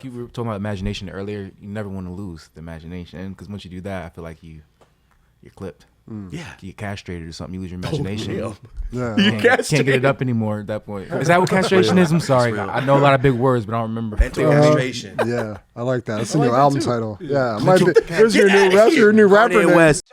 You were talking about imagination earlier. You never want to lose the imagination because once you do that, I feel like you're clipped. Yeah, you get castrated or something. You lose your imagination. Yeah. You can't get it up anymore at that point. Is that what castration is? I'm sorry. I know a lot of big words, but I don't remember. Mental castration. Yeah, I like that. That's a new album title. Yeah, there's your new rapper name. West.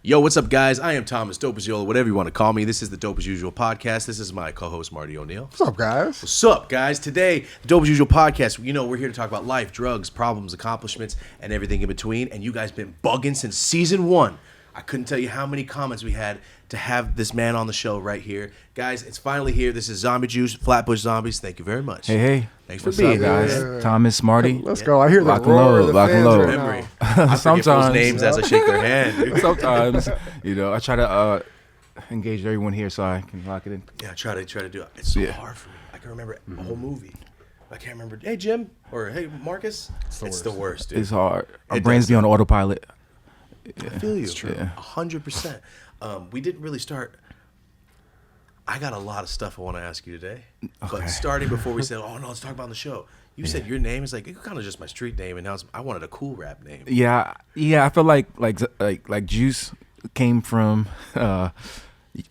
Yo, what's up, guys? I am Thomas, Dope as Yola, whatever you want to call me. This is the Dope as Usual podcast. This is my co-host, Marty O'Neill. What's up, guys? What's up, guys? Today, the Dope as Usual podcast, we're here to talk about life, drugs, problems, accomplishments, and everything in between. And you guys been bugging since season 1. I couldn't tell you how many comments we had to have this man on the show right here. Guys, it's finally here. This is Zombie Juice, Flatbush Zombies. Thank you very much. Hey. Thanks for being guys. Yeah. Thomas, Marty. Let's go. I hear the Lock and roar of the load, fans load. right Memory. now. I forget Sometimes. those names as I shake their hand, dude. Sometimes, I try to engage everyone here so I can lock it in. Yeah, try to do it. It's so hard for me. I can remember a whole movie. I can't remember. Hey, Jim, or hey, Marcus. It's the worst, dude. It's hard. Our brains be on autopilot. I feel you. It's true. 100%. We didn't really start. I got a lot of stuff I want to ask you today. Okay. But starting before we said, oh, no, let's talk about on the show. You said your name is it's kind of just my street name, and now I wanted a cool rap name. Yeah. I feel like Jewce came from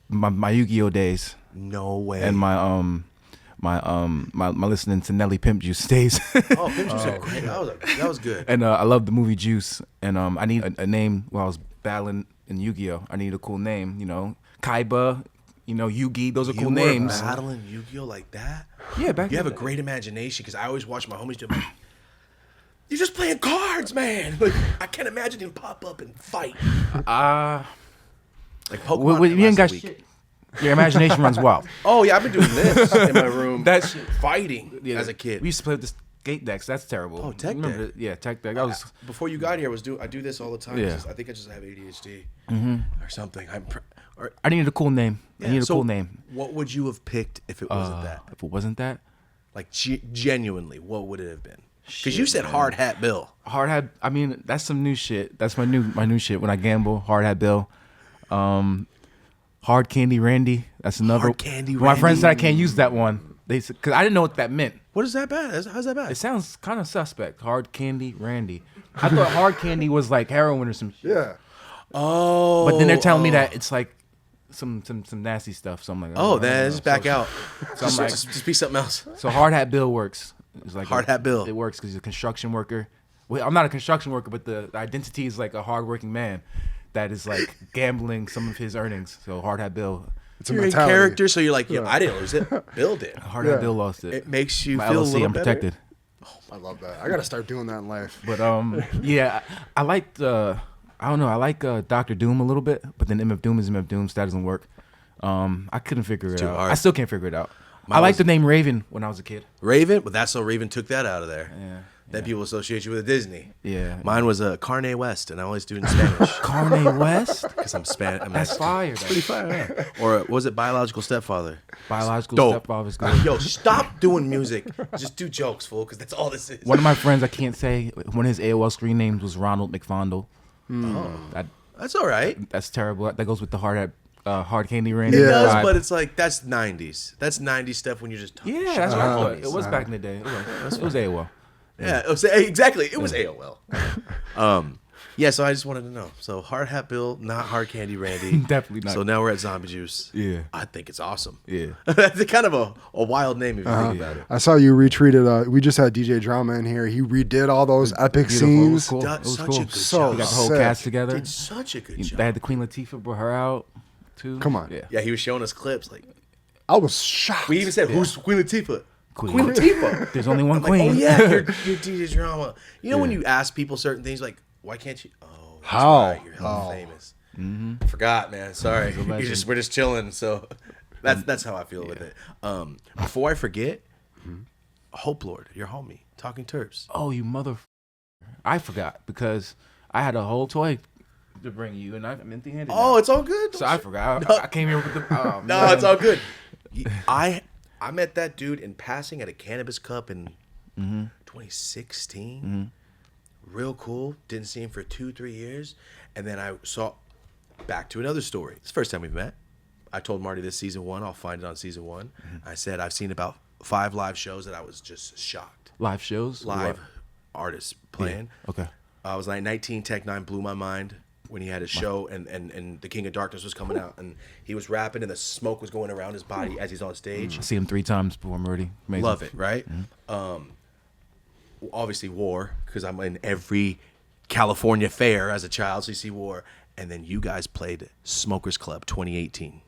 my Yu-Gi-Oh days. No way. And my listening to Nelly Pimp Juice days. Oh, Pimp Juice was great. That was good. And I love the movie Jewce. And I need a name while I was battling in Yu-Gi-Oh. I need a cool name, Kaiba, Yugi. Those are cool names. You were battling Yu-Gi-Oh like that? Yeah, back. You have a great imagination because I always watch my homies do it. You're just playing cards, man. Like, I can't imagine him pop up and fight. Like Pokemon you ain't got week. shit. Your imagination runs wild. Oh yeah, I've been doing this in my room. That's fighting as a kid. We used to play with the skate decks. That's terrible. Oh, Tech Remember Deck. Yeah, Tech Deck. That was Before you got here, I do this all the time. Yeah. I think I just have ADHD or something. I needed a cool name. I needed a cool name. What would you have picked if it wasn't that? If it wasn't that, Like genuinely, what would it have been? Because you said Hard Hat Bill. Hard Hat. I mean, that's some new shit. That's my new shit. When I gamble, Hard Hat Bill. Hard Candy Randy. That's another. Hard Candy My Randy. friends said I can't use that one. They said because I didn't know what that meant. What is that bad? How's that bad? It sounds kind of suspect. Hard Candy Randy. I thought hard candy was like heroin or some shit. Yeah. Oh. But then they're telling me that it's like some nasty stuff. So I'm like, Oh, then just back out. So I'm like, Just be something else. so Hard Hat Bill works. It's like Hard Hat Bill. It works because he's a construction worker. Well, I'm not a construction worker, but the identity is like a hardworking man that is like gambling some of his earnings. So Hard Hat Bill. It's a You're in mentality. character, so you're like, I didn't lose it. Bill did. Hard Hat Bill lost it. It makes you My feel a LLC, little I'm better. protected. I love that. I got to start doing that in life. But yeah, I liked I don't know, I like Dr. Doom a little bit, but then MF Doom is MF Doom, so that doesn't work. I couldn't figure it too out. hard. I still can't figure it out. I liked the name Raven when I was a kid. Raven? Well, that's so Raven took that out of there. Yeah. Then people associate you with Disney. Yeah. Mine was Carne West, and I always do it in Spanish. Carne West? Because I'm Spanish. That's fire. Pretty fire, yeah. Or was it Biological Stepfather? Biological Dope. stepfather's good. Yo, stop doing music. Just do jokes, fool, because that's all this is. One of my friends, I can't say, one of his AOL screen names was Ronald McFondle. That's all right. That's terrible. That goes with the hard candy Randy. It does, vibe. but it's like, that's 90s. That's 90s stuff when you're just talking Yeah, shit that's to what I your thought. homies. It was back in the day. It was AOL. Yeah, it was, exactly. It was AOL. Yeah, so I just wanted to know. So Hard Hat Bill, not Hard Candy Randy. Definitely not. So now we're at Zombie Juice. Yeah. I think it's awesome. Yeah. That's kind of a wild name if you think about it. I saw you retweeted. We just had DJ Drama in here. He redid all those epic Beautiful. It was scenes. cool. Does It was such cool. a good So job. We got the whole sick. cast together. Did such a good job. They had the Queen Latifah brought her out too. Come on. Yeah. Yeah, he was showing us clips. Like, I was shocked. we even said, "Who's Queen Latifah?" Queen. Queen Latifah. There's only one I'm like, queen. oh yeah, you're DJ Drama. You know when you ask people certain things, like, why can't you? Oh, that's How? right, you're hella famous. I forgot, man. Sorry. We're just chilling. So that's how I feel with it. Before I forget, Hope Lord, your homie, Talking Terps. Oh, you mother! I forgot because I had a whole toy to bring you, and I'm empty-handed. Oh, now. it's all good. So I forgot. I came here with the. Oh, No, man. it's all good. I met that dude in passing at a cannabis cup in 2016. real cool. Didn't see him for 2-3 years. And then I saw, back to another story. It's the first time we've met. I told Marty this season 1. I'll find it on season 1. I said I've seen about 5 live shows that I was just shocked. Live shows? Live artists playing. Yeah. Okay. I was like 19. Tech N9ne blew my mind when he had his show and the King of Darkness was coming out and he was rapping and the smoke was going around his body as he's on stage. I see him 3 times perform already. Amazing. Love it, right? Obviously War, because I'm in every California fair as a child, so you see War. And then you guys played Smokers Club 2018.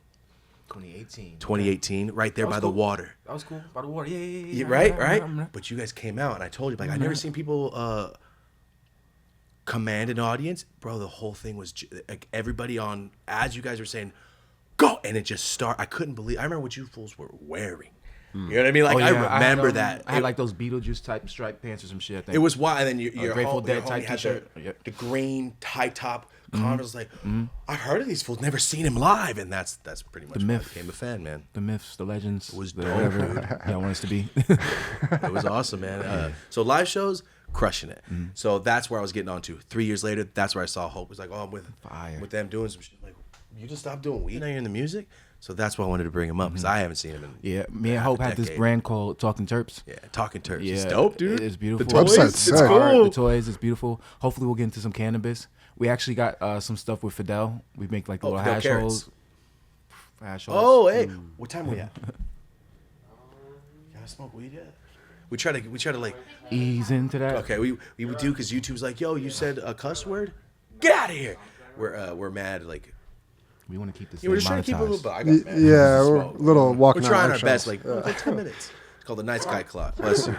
2018, right there by the water. That was cool. By the water. Yeah. Right? But you guys came out and I told you, like, I never seen people command an audience. Bro, the whole thing was like everybody on, as you guys were saying, go! And it just started. I couldn't believe, I remember what you fools were wearing. You know what I mean? Like, I remember that. I had like those Beetlejuice type striped pants or some shit, I think. It was wild. And then your Grateful homie, Dead type had t-shirt. the green high top. Connor's like, I've heard of these fools, never seen him live. And that's pretty much why I became a fan, man. The myths, the legends. It was whatever y'all want us to be. It was awesome, man. So live shows, crushing it. So that's where I was getting onto. 3 years later, that's where I saw Hope. It was like, oh, I'm with them doing some shit. Like, you just stopped doing weed, now you're in the music? So that's why I wanted to bring him up, because I haven't seen him in me and Hope had this brand called Talking Terps. Yeah, Talking Terps. Yeah, it's dope, dude. It's beautiful. The website's it's sick. cool. The toys, it's beautiful. Hopefully we'll get into some cannabis. We actually got some stuff with Fidel. We make like little hash holes. Oh, hey. What time are we at? Y'all smoke weed yet? We try to like ease into that. Okay, we would do, because YouTube's like, yo, you said a cuss word? Get out of here. We're mad, like, we want to keep this. We're just trying to keep a little bit. I got mad. Yeah, we're a little walking. We're trying our best, like 10 minutes. It's called the Nice Guy Clock. Bless you.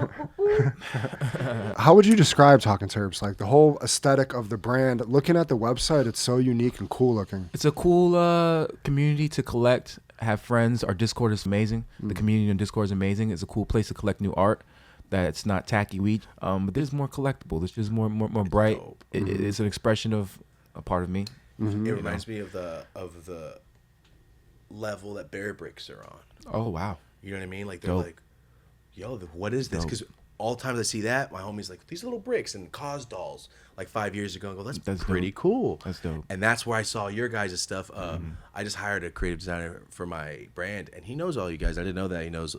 How would you describe Talking Terps? Like the whole aesthetic of the brand. Looking at the website, it's so unique and cool looking. It's a cool community to collect, have friends. Our Discord is amazing. The community on Discord is amazing. It's a cool place to collect new art. That's not tacky weed, but there's more collectible. There's just more bright. It's an expression of a part of me. It reminds me of the level that Bear Bricks are on. Oh wow! You know what I mean? Like they're like, yo, what is this? Because all the times I see that, my homie's like, these little bricks and cause dolls. Like 5 years ago, and go, that's pretty dope. cool. That's dope. And that's where I saw your guys' stuff. I just hired a creative designer for my brand, and he knows all you guys. I didn't know that. He knows.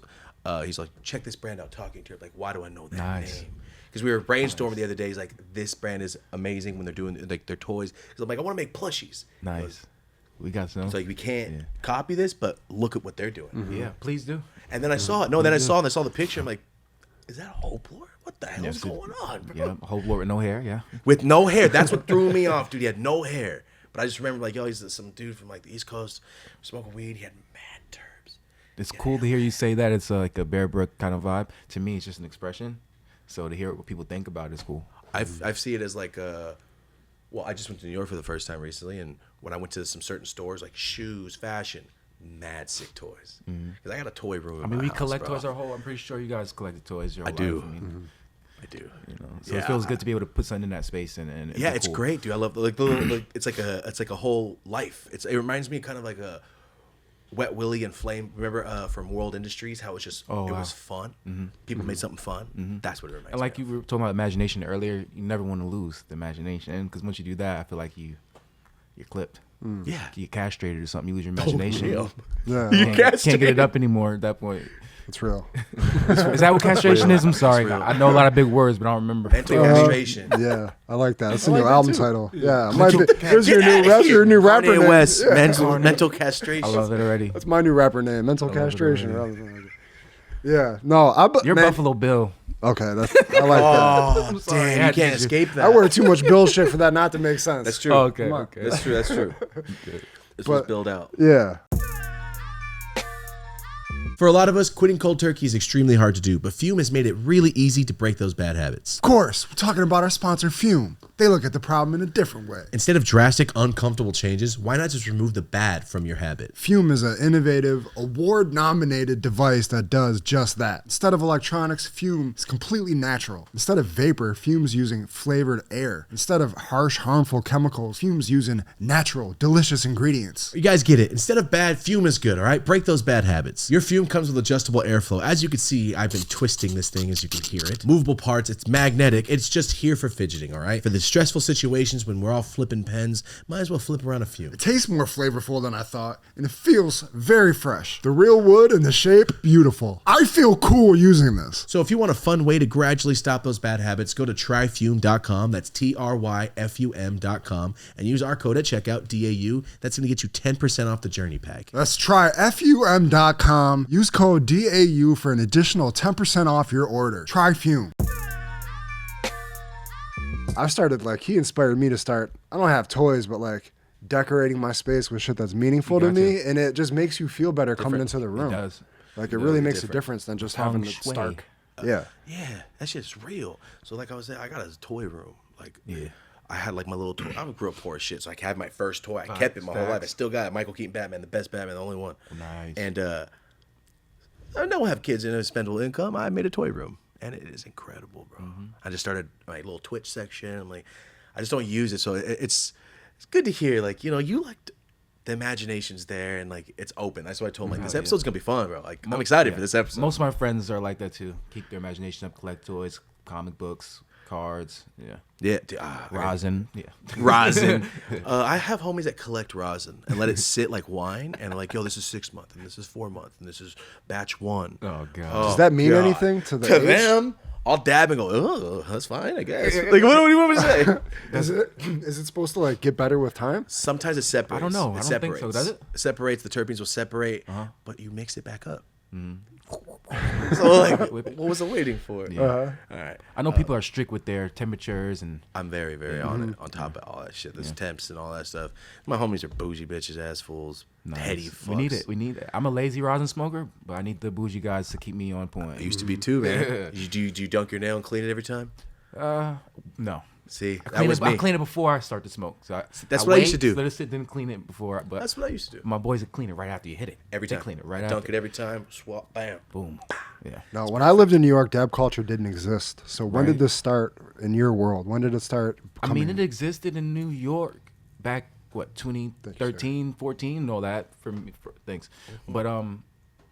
He's like, check this brand out. Talking to her, like, why do I know that name? Because we were brainstorming the other day. He's like, this brand is amazing when they're doing like their toys. Because I'm like, I want to make plushies. Nice. We got some. So like, we can't copy this, but look at what they're doing. Yeah, please do. And then I saw it. No, then I saw the picture. I'm like, is that Hope Lord? What the hell is going on, bro? Yeah, Hope Lord with no hair. Yeah. With no hair. That's what threw me off, dude. He had no hair. But I just remember, like, yo, he's some dude from like the East Coast smoking weed. He had mad terps. It's cool to hear you say that. It's like a Bear Brook kind of vibe. To me, it's just an expression. So to hear what people think about it is cool. I've seen it as like well, I just went to New York for the first time recently, and when I went to some certain stores like shoes, fashion, mad sick toys. Because I got a toy room. I mean, we collect toys our whole. I'm pretty sure you guys collected toys your whole life. I do. You know, so it feels good to be able to put something in that space and yeah, it's great, dude. I love like the little, like it's like a whole life. It reminds me kind of like a Wet Willie and Flame. Remember from World Industries how it's just was fun. People made something fun. That's what it reminds me. And like you were talking about imagination earlier, you never want to lose the imagination, because once you do that, I feel like you're clipped. Yeah, you castrated or something. You lose your imagination. Yeah, you can't get it up anymore at that point. It's real. Is that what castration is? I'm sorry. I know a lot of big words, but I don't remember. Mental castration. Yeah, I like that. That's a new album title. Yeah, there's your new rapper name. West, mental castration. I love it already. That's my new rapper name, Mental Castration. Yeah, no, you're Buffalo Bill. Okay, I like that. Oh, damn, you can't escape that. I wear too much Bill shit for that not to make sense. That's true. Oh, okay. That's true. This was built out. Yeah. For a lot of us, quitting cold turkey is extremely hard to do, but Fume has made it really easy to break those bad habits. Of course, we're talking about our sponsor, Fume. They look at the problem in a different way. Instead of drastic, uncomfortable changes, why not just remove the bad from your habit? Fume is an innovative, award-nominated device that does just that. Instead of electronics, Fume is completely natural. Instead of vapor, Fume's using flavored air. Instead of harsh, harmful chemicals, Fume's using natural, delicious ingredients. You guys get it. Instead of bad, Fume is good, all right? Break those bad habits. Your Fume comes with adjustable airflow. As you can see, I've been twisting this thing as you can hear it. Movable parts, it's magnetic. It's just here for fidgeting, all right? For the stressful situations when we're all flipping pens, might as well flip around a few. It tastes more flavorful than I thought, and it feels very fresh. The real wood and the shape, beautiful. I feel cool using this. So if you want a fun way to gradually stop those bad habits, go to tryfume.com. That's TRYFUM.com, and use our code at checkout, DAU. That's going to get you 10% off the journey pack. Let's try FUM.com. Use code DAU for an additional 10% off your order. Try Fume. I started, he inspired me to start, I don't have toys, but decorating my space with shit that's meaningful to me, and it just makes you feel better coming into the room. It does. It really makes a difference than just having it stark. Yeah. Yeah, that shit's real. So like I was saying, I got a toy room. I had my little toy. I grew up poor as shit, so I had my first toy. I kept it my whole life. I still got it. Michael Keaton Batman, the best Batman, the only one. Nice. And I don't have kids and expendable income. I made a toy room, and it is incredible, bro. I just started my little Twitch section. I'm I just don't use it, so it's good to hear. You liked the imagination's there, and it's open. That's why I told him this episode's gonna be fun, bro. I'm excited for this episode. Most of my friends are like that too. Keep their imagination up, collect toys, comic books, cards. Yeah. Rosin. Yeah. Rosin. I have homies that collect rosin and let it sit like wine, and yo, this is 6 month, and this is 4 month, and this is batch 1. Oh god. Does that mean anything to the age? Them? I'll dab and go, oh, that's fine, I guess. What do you want me to say? Is it supposed to get better with time? Sometimes it separates. I don't know. I don't think so. Does it? It separates. The terpenes will separate, but you mix it back up. So what was I waiting for? Yeah. All right. I know people are strict with their temperatures, and I'm very, very on it. On top of all that shit, there's temps and all that stuff. My homies are bougie bitches, ass fools, petty fucks. We need it. I'm a lazy rosin smoker, but I need the bougie guys to keep me on point. I used to be too, man. Do you dunk your nail and clean it every time? No. See, that was me. I clean it before I start to smoke. So that's what I used to do. Let it sit, then clean it before. But that's what I used to do. My boys would clean it right after you hit it. Every time. They clean it right Dunk it every time. Swap. Bam. Boom. Yeah. No, when I lived in New York, dab culture didn't exist. So when did this start in your world? When did it start coming? It existed in New York back 2013, 14, and all that for things. But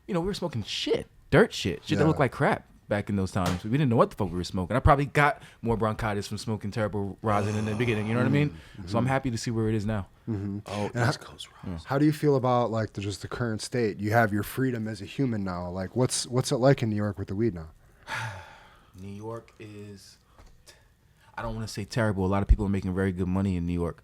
we were smoking dirt shit that looked like crap. Back in those times, we didn't know what the fuck we were smoking. I probably got more bronchitis from smoking terrible rosin in the beginning. You know what I mean? So I'm happy to see where it is now. Oh, East Coast rosin. How do you feel about just the current state? You have your freedom as a human now. What's it like in New York with the weed now? New York is, I don't want to say terrible. A lot of people are making very good money in New York.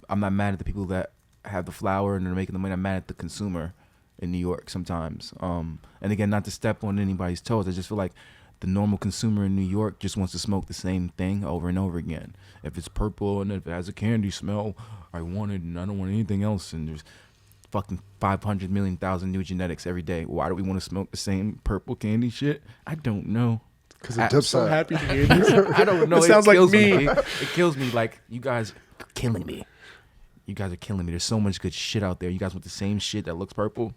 I'm not mad at the people that have the flower and they're making the money. I'm mad at the consumer in New York sometimes. And again, not to step on anybody's toes, I just feel like the normal consumer in New York just wants to smoke the same thing over and over again. If it's purple and if it has a candy smell, I want it and I don't want anything else. And there's fucking 500 million thousand new genetics every day. Why do we want to smoke the same purple candy shit? I don't know. Because it dips so happy to hear this. I don't know. It sounds like me. It kills me. You guys are killing me. You guys are killing me. There's so much good shit out there. You guys want the same shit that looks purple?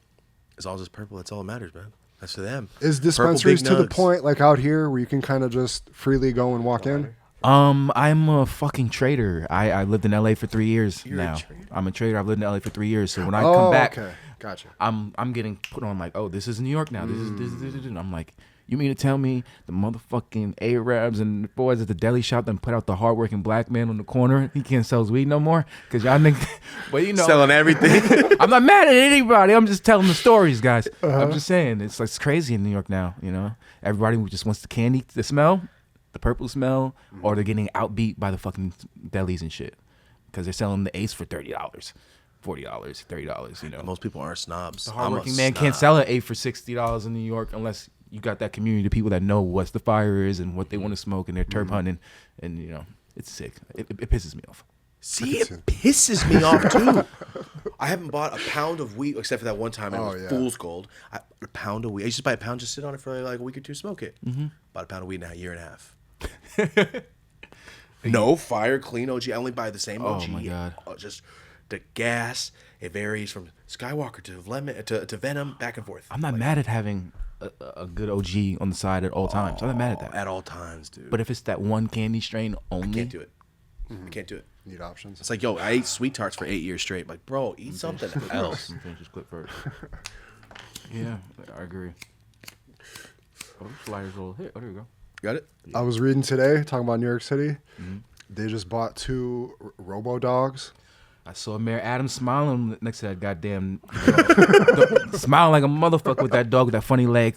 It's all just purple. That's all that matters, man. That's for them. Is dispensaries to the point out here where you can kind of just freely go and walk in? I'm a fucking trader. I lived in LA for 3 years now. A trader? I'm a trader. I've lived in LA for 3 years. So when I come back, okay. Gotcha. I'm getting put on this is New York now. This is. And I'm like, you mean to tell me the motherfucking Arabs and the boys at the deli shop that put out the hardworking black man on the corner, he can't sell his weed no more? Because y'all think, well, selling everything. I'm not mad at anybody. I'm just telling the stories, guys. I'm just saying, it's crazy in New York now, Everybody just wants the candy, the smell, the purple smell, or they're getting outbeat by the fucking delis and shit. Because they're selling the Ace for $30, $40, $30, Most people aren't snobs. The hardworking man can't sell an A for $60 in New York unless you got that community of people that know what the fire is and what they want to smoke and they're terp hunting, and it's sick. It pisses me off. See, it pisses me off too. I haven't bought a pound of weed except for that one time. It was fool's gold. A pound of weed. I used to buy a pound, just sit on it for a week or two, smoke it. Bought a pound of weed in a year and a half. No fire, clean OG. I only buy the same OG. Oh my god! Just the gas. It varies from Skywalker to Venom, back and forth. I'm not mad at having a good OG on the side at all times. I'm not mad at that. At all times, dude. But if it's that one candy strain only, I can't do it. I can't do it. Need options. It's yo, I ate sweet tarts for 8 years straight. Bro, eat something else. Finish this clip first. Yeah, I agree. Oh, sliders will hit. Oh, there we go. Got it? I was reading today, talking about New York City. Mm-hmm. They just bought 2 robo dogs. I saw Mayor Adams smiling next to that goddamn dog. Smiling like a motherfucker with that dog with that funny leg.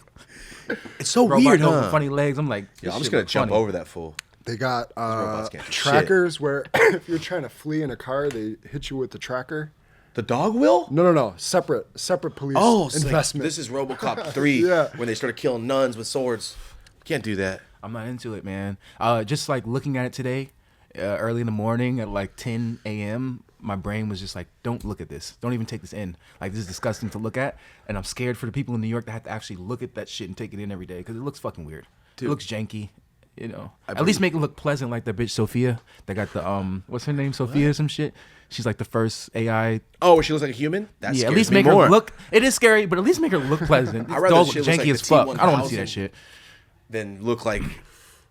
It's so Robot weird, dog huh? with funny legs. I'm like, Yeah, this I'm just shit gonna look jump funny. over that fool. They got robots can't do trackers where if you're trying to flee in a car, they hit you with the tracker. The dog will? No. Separate police It's investment. like, this is RoboCop 3 Yeah. when they started killing nuns with swords. Can't do that. I'm not into it, man. Just like looking at it today, early in the morning at like 10 a.m., my brain was just like, don't look at this. Don't even take this in. Like, this is disgusting to look at. And I'm scared for the people in New York that have to actually look at that shit and take it in every day because it looks fucking weird. Dude. It looks janky. You know, I at least make it look pleasant, like that bitch Sophia. That got the what's her name, Sophia or some shit. She's like the first AI. Oh, she looks like a human? That Yeah, at scares least me make more. her look. It is scary, but at least make her look pleasant. I'd This rather dog shit look looks janky like as the fuck. I don't want to see T1000. that shit. Then look like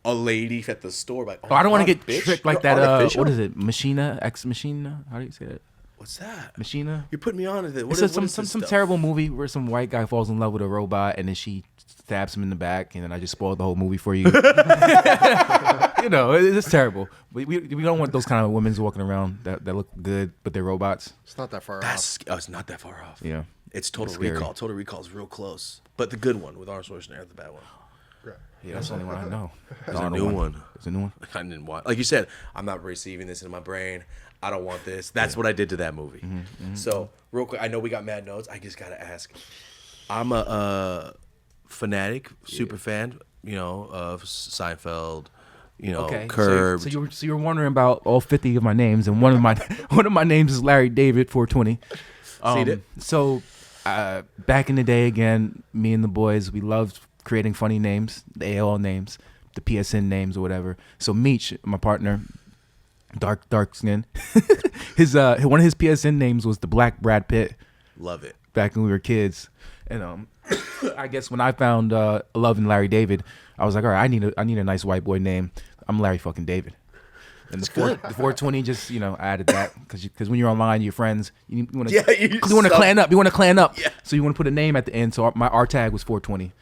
a lady at the store. Like, Oh, I don't want to God, get bitch, tricked like you're that. artificial? What is it? Machina? Ex Machina? How do you say that? What's that? Machina? You're putting me on to this. What It's is, some what is this stuff? terrible movie where some white guy falls in love with a robot and then she stabs him in the back, and then I just spoiled the whole movie for you. You know, it's terrible. We don't want those kind of women walking around that look good, but they're robots. It's not that far off. It's not that far off. Yeah. It's Total Scary. Recall. Total Recall is real close. But the good one with Arnold Schwarzenegger, the bad one. Yeah, that's the only one I know. There's a new one. There's a new one. I didn't want, like you said, I'm not receiving this in my brain. I don't want this. That's what I did to that movie. So real quick, I know we got mad notes. I just gotta ask. I'm a fanatic, super fan, you know, of Seinfeld, you know, Okay. Curb. So you're wondering about all 50 of my names, and one of my names is Larry David 420. Seen it? So back in the day, again, me and the boys, we loved creating funny names, the AOL names, the PSN names, or whatever. So Meech, my partner, dark skin, his one of his PSN names was the Black Brad Pitt. Love it. Back when we were kids, and I guess when I found Love and Larry David, I was like, all right, I need a nice white boy name. I'm Larry fucking David. And the 420, just, you know, I added that because when you're online, your friends, you want to you clan up. You want to clan up. Yeah. So you want to put a name at the end. So our tag was 420.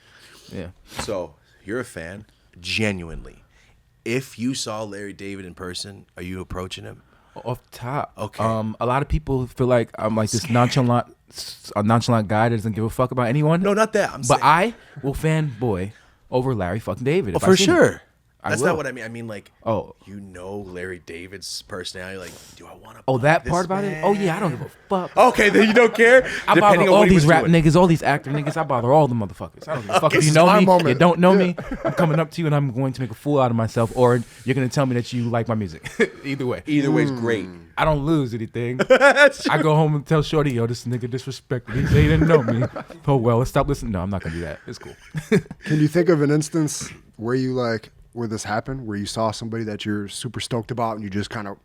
Yeah. So you're a fan, genuinely. If you saw Larry David in person, are you approaching him? Off top. Okay. A lot of people feel like I'm like this nonchalant guy that doesn't give a fuck about anyone. No, not that. But I will fanboy over Larry fucking David. if I for seen him. sure. I That's will. not what I mean. I mean, like, Oh. you know Larry David's personality. Like, do I want to? Oh, that part about it? Oh, yeah, I don't give a fuck. Okay, then you don't care. I Depending bother on all what he these was rap doing. niggas, all these actor niggas. I bother all the motherfuckers. I don't give a fuck if you it's know my me. moment. You don't know me. I'm coming up to you and I'm going to make a fool out of myself, or you're going to tell me that you like my music. Either way. Either way is great. I don't lose anything. I go home and tell Shorty, yo, this nigga disrespected me. He say he didn't know me. Oh, well, let's stop listening. No, I'm not going to do that. It's cool. Can you think of an instance where you where this happened, where you saw somebody that you're super stoked about and you just kind of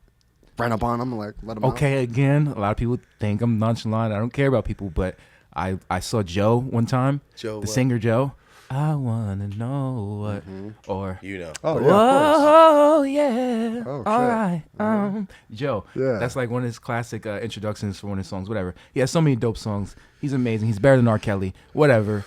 ran up on them and let them out? Okay, again, a lot of people think I'm nonchalant. I don't care about people, but I saw Joe one time. Joe the what? singer Joe. I wanna know what, or You know. Oh, yeah, of course. whoa, yeah, Oh, all shit. right, Joe. Yeah. That's like one of his classic introductions for one of his songs. Whatever. He has so many dope songs. He's amazing. He's better than R. Kelly. Whatever.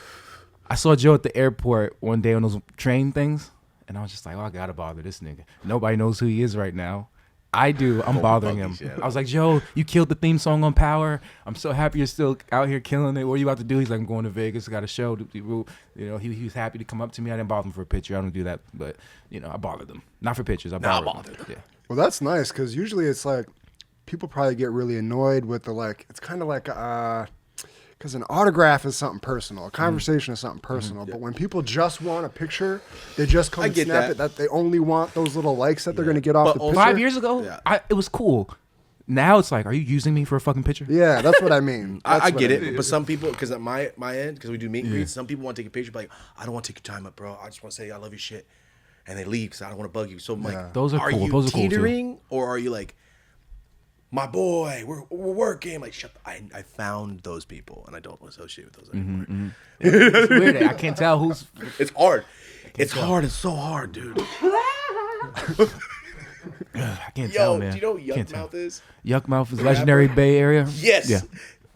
I saw Joe at the airport one day on those train things, and I was just like, oh, I gotta bother this nigga. Nobody knows who he is right now. I do. I'm bothering him. buggies, yeah. I was like, Joe, you killed the theme song on Power. I'm so happy you're still out here killing it. What are you about to do? He's like, I'm going to Vegas. I got a show. You know, he was happy to come up to me. I didn't bother him for a picture. I don't do that. But, you know, I bothered him. Not for pictures. I bothered him. Yeah. Well, that's nice because usually it's like people probably get really annoyed with it's kind of like because an autograph is something personal, a conversation is something personal. But when people just want a picture, they just come I and get snap that. it. That they only want those little likes that they're going to get off But the also- picture. 5 years ago, Yeah. it was cool. Now it's like, are you using me for a fucking picture? Yeah, that's what I mean. I That's what get it, mean. but some people, because at my end, because we do meet and greets, some people want to take a picture, but like, I don't want to take your time up, bro. I just want to say I love your shit, and they leave because I don't want to bug you. So I'm like, Those are cool. you Those are cool, too. teetering, or are you like, my boy, we're working? Like, shut. I found those people, and I don't associate with those anymore. It's weird. I can't tell who's. It's hard. It's hard. It's so hard, dude. I can't Yo, tell, man. do you know what Can't Yuck tell. Mouth is? Yuck Mouth is legendary Bay Area. Yes. Yeah.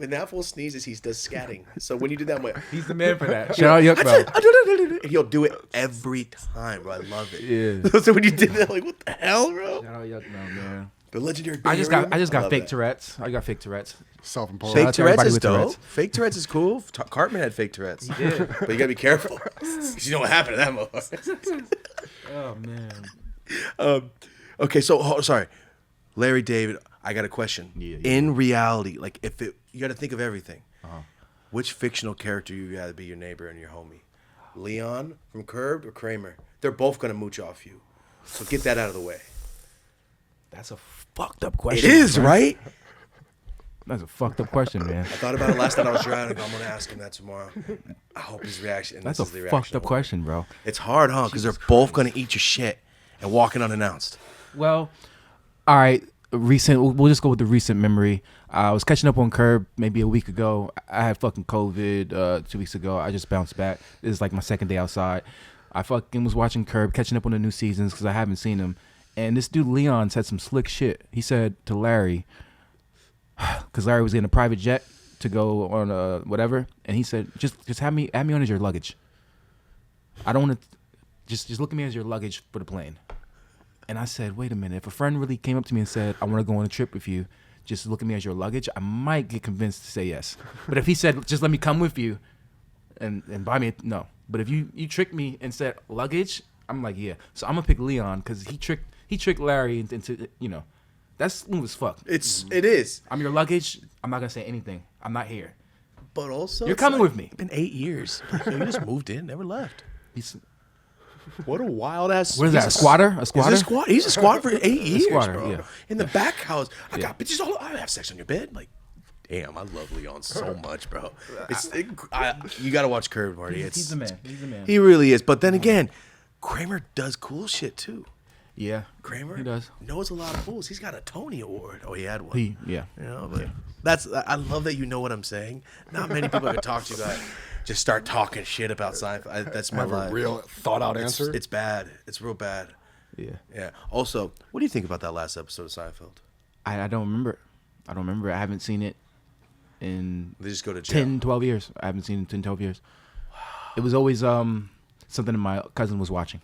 when that fool sneezes, he does scatting. So when you do that, I'm like, He's the man for that. Shout out Yuck, bro. and he'll do it every time, bro. I love it. Yeah. So when you did that, like, what the hell, bro? Shout out Yuck, man. The legendary. I just got fake that. Tourette's. I got fake Tourette's. Self-imposed. Shout Fake out to Tourette's everybody is with dope. Tourette's. Fake Tourette's is cool. Cartman had fake Tourette's. He did. But you gotta be careful. 'Cause you know what happened to that motherfucker. Oh man. Okay, so sorry, Larry David. I got a question. Yeah. In reality, like you got to think of everything. Which fictional character you gotta be your neighbor and your homie? Leon from Curbed or Kramer? They're both gonna mooch off you. So get that out of the way. That's a fucked up question. It is, man. right? That's a fucked up question, man. I thought about it last night. I was driving. I'm gonna ask him that tomorrow. I hope his reaction. And That's this a is the reaction fucked I up want. question, bro. It's hard, huh? Because they're both gonna eat your shit and walking unannounced. Well, all right. We'll just go with the recent memory. I was catching up on Curb maybe a week ago. I had fucking COVID 2 weeks ago. I just bounced back. This is like my second day outside. I fucking was watching Curb, catching up on the new seasons because I haven't seen them. And this dude Leon said some slick shit. He said to Larry, because Larry was in a private jet to go on whatever, and he said, just have me on as your luggage. I don't want to. Just look at me as your luggage for the plane. And I said, wait a minute. If a friend really came up to me and said, I want to go on a trip with you, just look at me as your luggage, I might get convinced to say yes. But if he said, just let me come with you and buy me, no. But if you tricked me and said luggage, I'm like, yeah. So I'm going to pick Leon because he tricked Larry into, that's smooth as fuck. It is. I'm your luggage. I'm not going to say anything. I'm not here. But also, You're coming with me. It's been 8 years. Like, yo, you just moved in, never left. He's, What a wild ass. what is that, a squatter? A squatter? He's a squatter for 8 years, squatter, bro. yeah. In the back house, I got bitches all. I have sex on your bed. Like, damn, I love Leon so much, bro. You got to watch Curb, Marty. He's the man. He's the man. He really is. But then again, Kramer does cool shit too. Yeah. Kramer, He does. knows a lot of fools. He's got a Tony Award. Oh, he had one. Yeah. But I love that you know what I'm saying. Not many people I can talk to that just start talking shit about Seinfeld. That's my Have a life. real thought-out answer. It's bad. It's real bad. Yeah. Yeah. Also, what do you think about that last episode of Seinfeld? I don't remember. I haven't seen it in They just go to jail. 10, 12 years. I haven't seen it in 12 years. It was always something that my cousin was watching.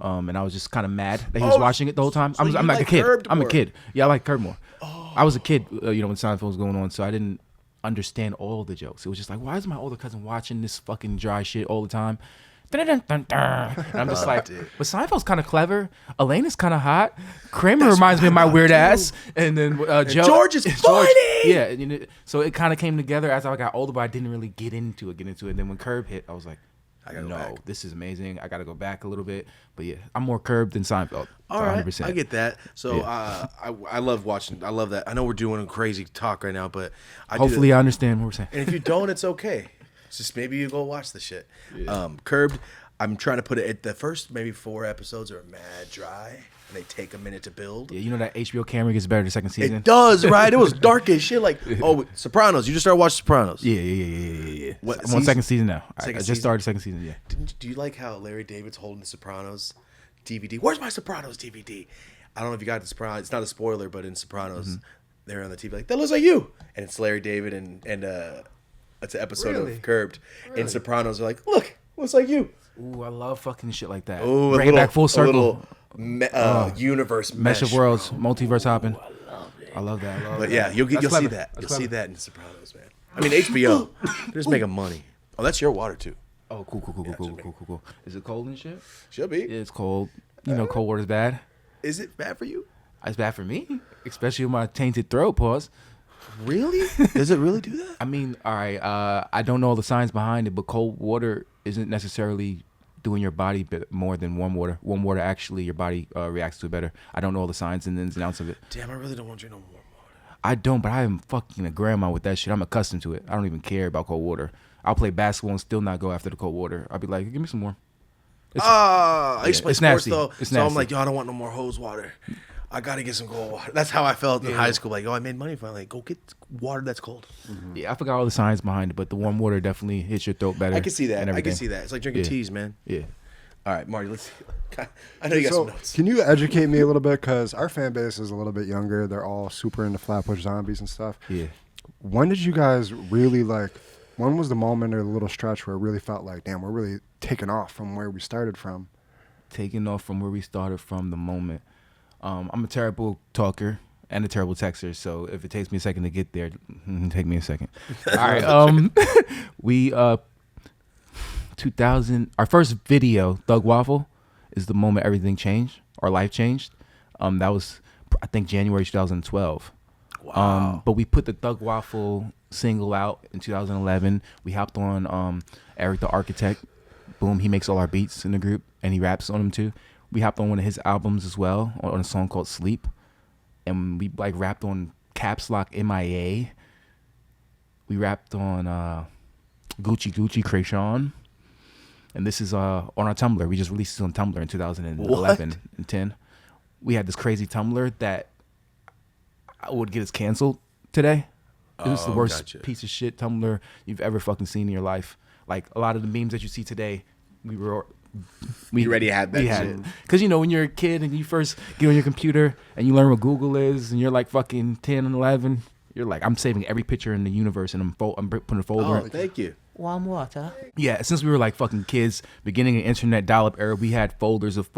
And I was just kind of mad that he was watching it the whole time. so I'm you like like a kid. Curb I'm a more. kid. Yeah, I like Curb more. I was a kid, when Seinfeld was going on, so I didn't understand all the jokes. It was just like, why is my older cousin watching this fucking dry shit all the time? And I'm just like, but Seinfeld's kind of clever. Elaine is kind of hot. Kramer reminds me of my weird ass. And then Joe, George is funny. Yeah, so it kind of came together as I got older, but I didn't really get into it. And then when Curb hit, I was like, gotta go no, back. this is amazing. I got to go back a little bit. But yeah, I'm more Curb than Seinfeld. All right, 100%. I get that. So Yeah. I love watching. I love that. I know we're doing a crazy talk right now, but Hopefully I understand what we're saying. And if you don't, it's okay. It's just maybe you go watch the shit. Curbed. I'm trying to put it at the first maybe 4 episodes are mad dry, and they take a minute to build. Yeah, you know that HBO camera gets better the second season? It does, right? It was dark as shit. Like, Sopranos. You just started watching Sopranos. Yeah. What I'm on season? second season now. I Second just season? started second season, yeah. Do you like how Larry David's holding the Sopranos DVD? Where's my Sopranos DVD? I don't know if you got the Sopranos. It's not a spoiler, but in Sopranos, they're on the TV like, that looks like you. And it's Larry David and it's an episode of Curbed. In Sopranos, they're like, look, looks like you. Ooh, I love fucking shit like that. Ooh, Bring it back full circle. A little universe Mesh of worlds, multiverse hopping. I love it. I love that. But yeah, you'll see clever. that. That's You'll clever. see that in Sopranos, man. I mean, HBO. They're just making money. Oh, that's your water too. Oh, cool. Is it cold and shit? Should be. Yeah, it's cold. You know, cold water's bad. Is it bad for you? It's bad for me, especially with my tainted throat. Pause. Really? Does it really do that? I mean, all right. I don't know all the science behind it, but cold water isn't necessarily doing your body more than warm water. Warm water actually, your body reacts to it better. I don't know all the science and ins and outs of it. Damn, I really don't want to drink no warm water. I don't, but I am fucking a grandma with that shit. I'm accustomed to it. I don't even care about cold water. I'll play basketball and still not go after the cold water. I'll be like, give me some more. I used to play it's sports nasty. though, It's so I'm nasty. like, yo, I don't want no more hose water. I gotta get some cold water. That's how I felt in high school. Like, oh, I made money finally. Go get water that's cold. Yeah, I forgot all the science behind it, but the warm water definitely hits your throat better. I can see that. and I can everything. see that. It's like drinking Yeah. teas, man. Yeah. All right, Marty, let's. I know you got some notes. Can you educate me a little bit? Because our fan base is a little bit younger. They're all super into Flatbush Zombies and stuff. Yeah. When did you guys really like? When was the moment or the little stretch where it really felt like, damn, we're really taking off from where we started from? Taking off from where we started from, the moment. I'm a terrible talker and a terrible texter, so if it takes me a second to get there, take me a second. All right. We 2000. Our first video, Thug Waffle, is the moment everything changed. Our life changed. That was, I think, January 2012. Wow. But we put the Thug Waffle single out in 2011. We hopped on Eric the Architect. Boom, he makes all our beats in the group, and he raps on them too. We hopped on one of his albums as well, on a song called Sleep. And we like rapped on Caps Lock MIA. We rapped on Gucci Krayshawn. And this is on our Tumblr. We just released it on Tumblr in 2011 and 10. We had this crazy Tumblr that would get us canceled today. It was the worst piece of shit Tumblr you've ever fucking seen in your life. Like a lot of the memes that you see today, we already had that shit. Because when you're a kid and you first get on your computer and you learn what Google is, and you're like fucking 10 and 11, you're like, I'm saving every picture in the universe and I'm putting a folder. Oh, thank you. Warm water. Yeah, since we were like fucking kids, beginning of internet dial-up era, we had folders of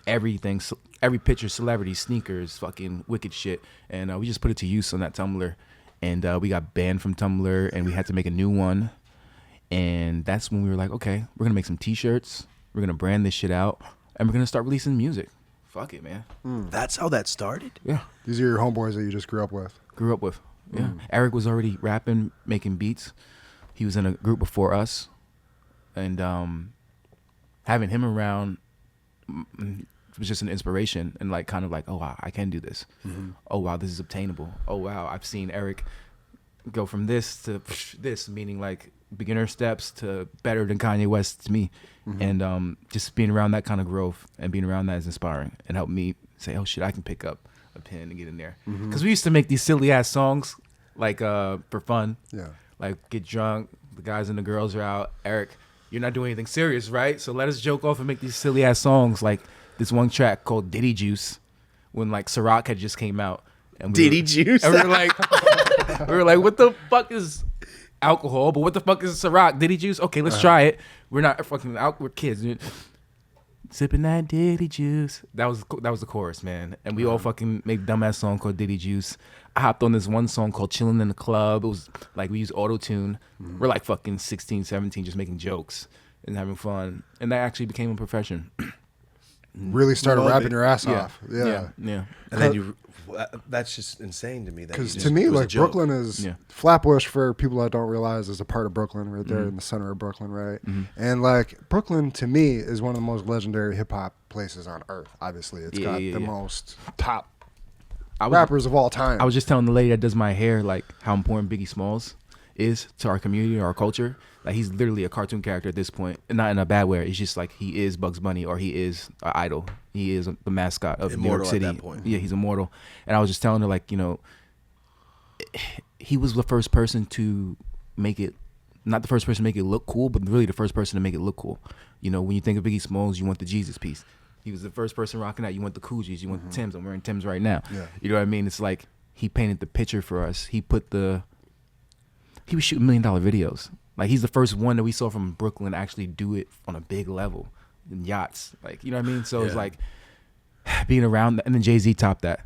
everything, every picture, celebrities, sneakers, fucking wicked shit, and we just put it to use on that Tumblr, and we got banned from Tumblr, and we had to make a new one, and that's when we were like, okay, we're gonna make some T-shirts, we're gonna brand this shit out, and we're gonna start releasing music. Fuck it, man. That's how that started? Yeah. These are your homeboys that you just grew up with. Yeah. Eric was already rapping, making beats. He was in a group before us, and having him around was just an inspiration, and like kind of like, oh wow, I can do this. Oh wow, this is obtainable. Oh wow, I've seen Eric go from this to this, meaning like beginner steps to better than Kanye West to me. And just being around that kind of growth and being around that is inspiring and helped me say, oh shit, I can pick up a pen and get in there. Because we used to make these silly ass songs like for fun. Yeah. Like get drunk, the guys and the girls are out. Eric, you're not doing anything serious, right? So let us joke off and make these silly ass songs, like this one track called Diddy Juice, when like Ciroc had just came out. And Diddy Juice? And we were like, what the fuck is alcohol? But what the fuck is Ciroc? Diddy Juice? Okay, let's try it. We're not fucking out. We're kids, dude. Sipping that Diddy Juice. That was the chorus, man. And we all fucking made a dumbass song called Diddy Juice. I hopped on this one song called Chillin' in the Club. It was like we used auto-tune. We're like fucking 16, 17, just making jokes and having fun. And that actually became a profession. Really started rapping your ass off. Yeah. And then that's just insane to me. Because to me, like Brooklyn is Flatbush, for people that don't realize, is a part of Brooklyn right there in the center of Brooklyn, right? And like Brooklyn to me is one of the most legendary hip hop places on earth. Obviously, it's got the most top rappers of all time. I was just telling the lady that does my hair like how important Biggie Smalls is to our community, our culture. Like he's literally a cartoon character at this point, and not in a bad way. It's just like he is Bugs Bunny, or he is an idol. He is the mascot of New York City. At that point. Yeah, he's immortal. And I was just telling her, like, he was the first person to make it, not the first person to make it look cool, but really the first person to make it look cool. When you think of Biggie Smalls, you want the Jesus piece. He was the first person rocking that. You want the Coogis, you want the Timbs. I'm wearing Timbs right now. Yeah. You know what I mean? It's like he painted the picture for us. He was shooting $1 million videos. Like he's the first one that we saw from Brooklyn actually do it on a big level in yachts. Like, you know what I mean? So it's like being around that, and then Jay-Z topped that.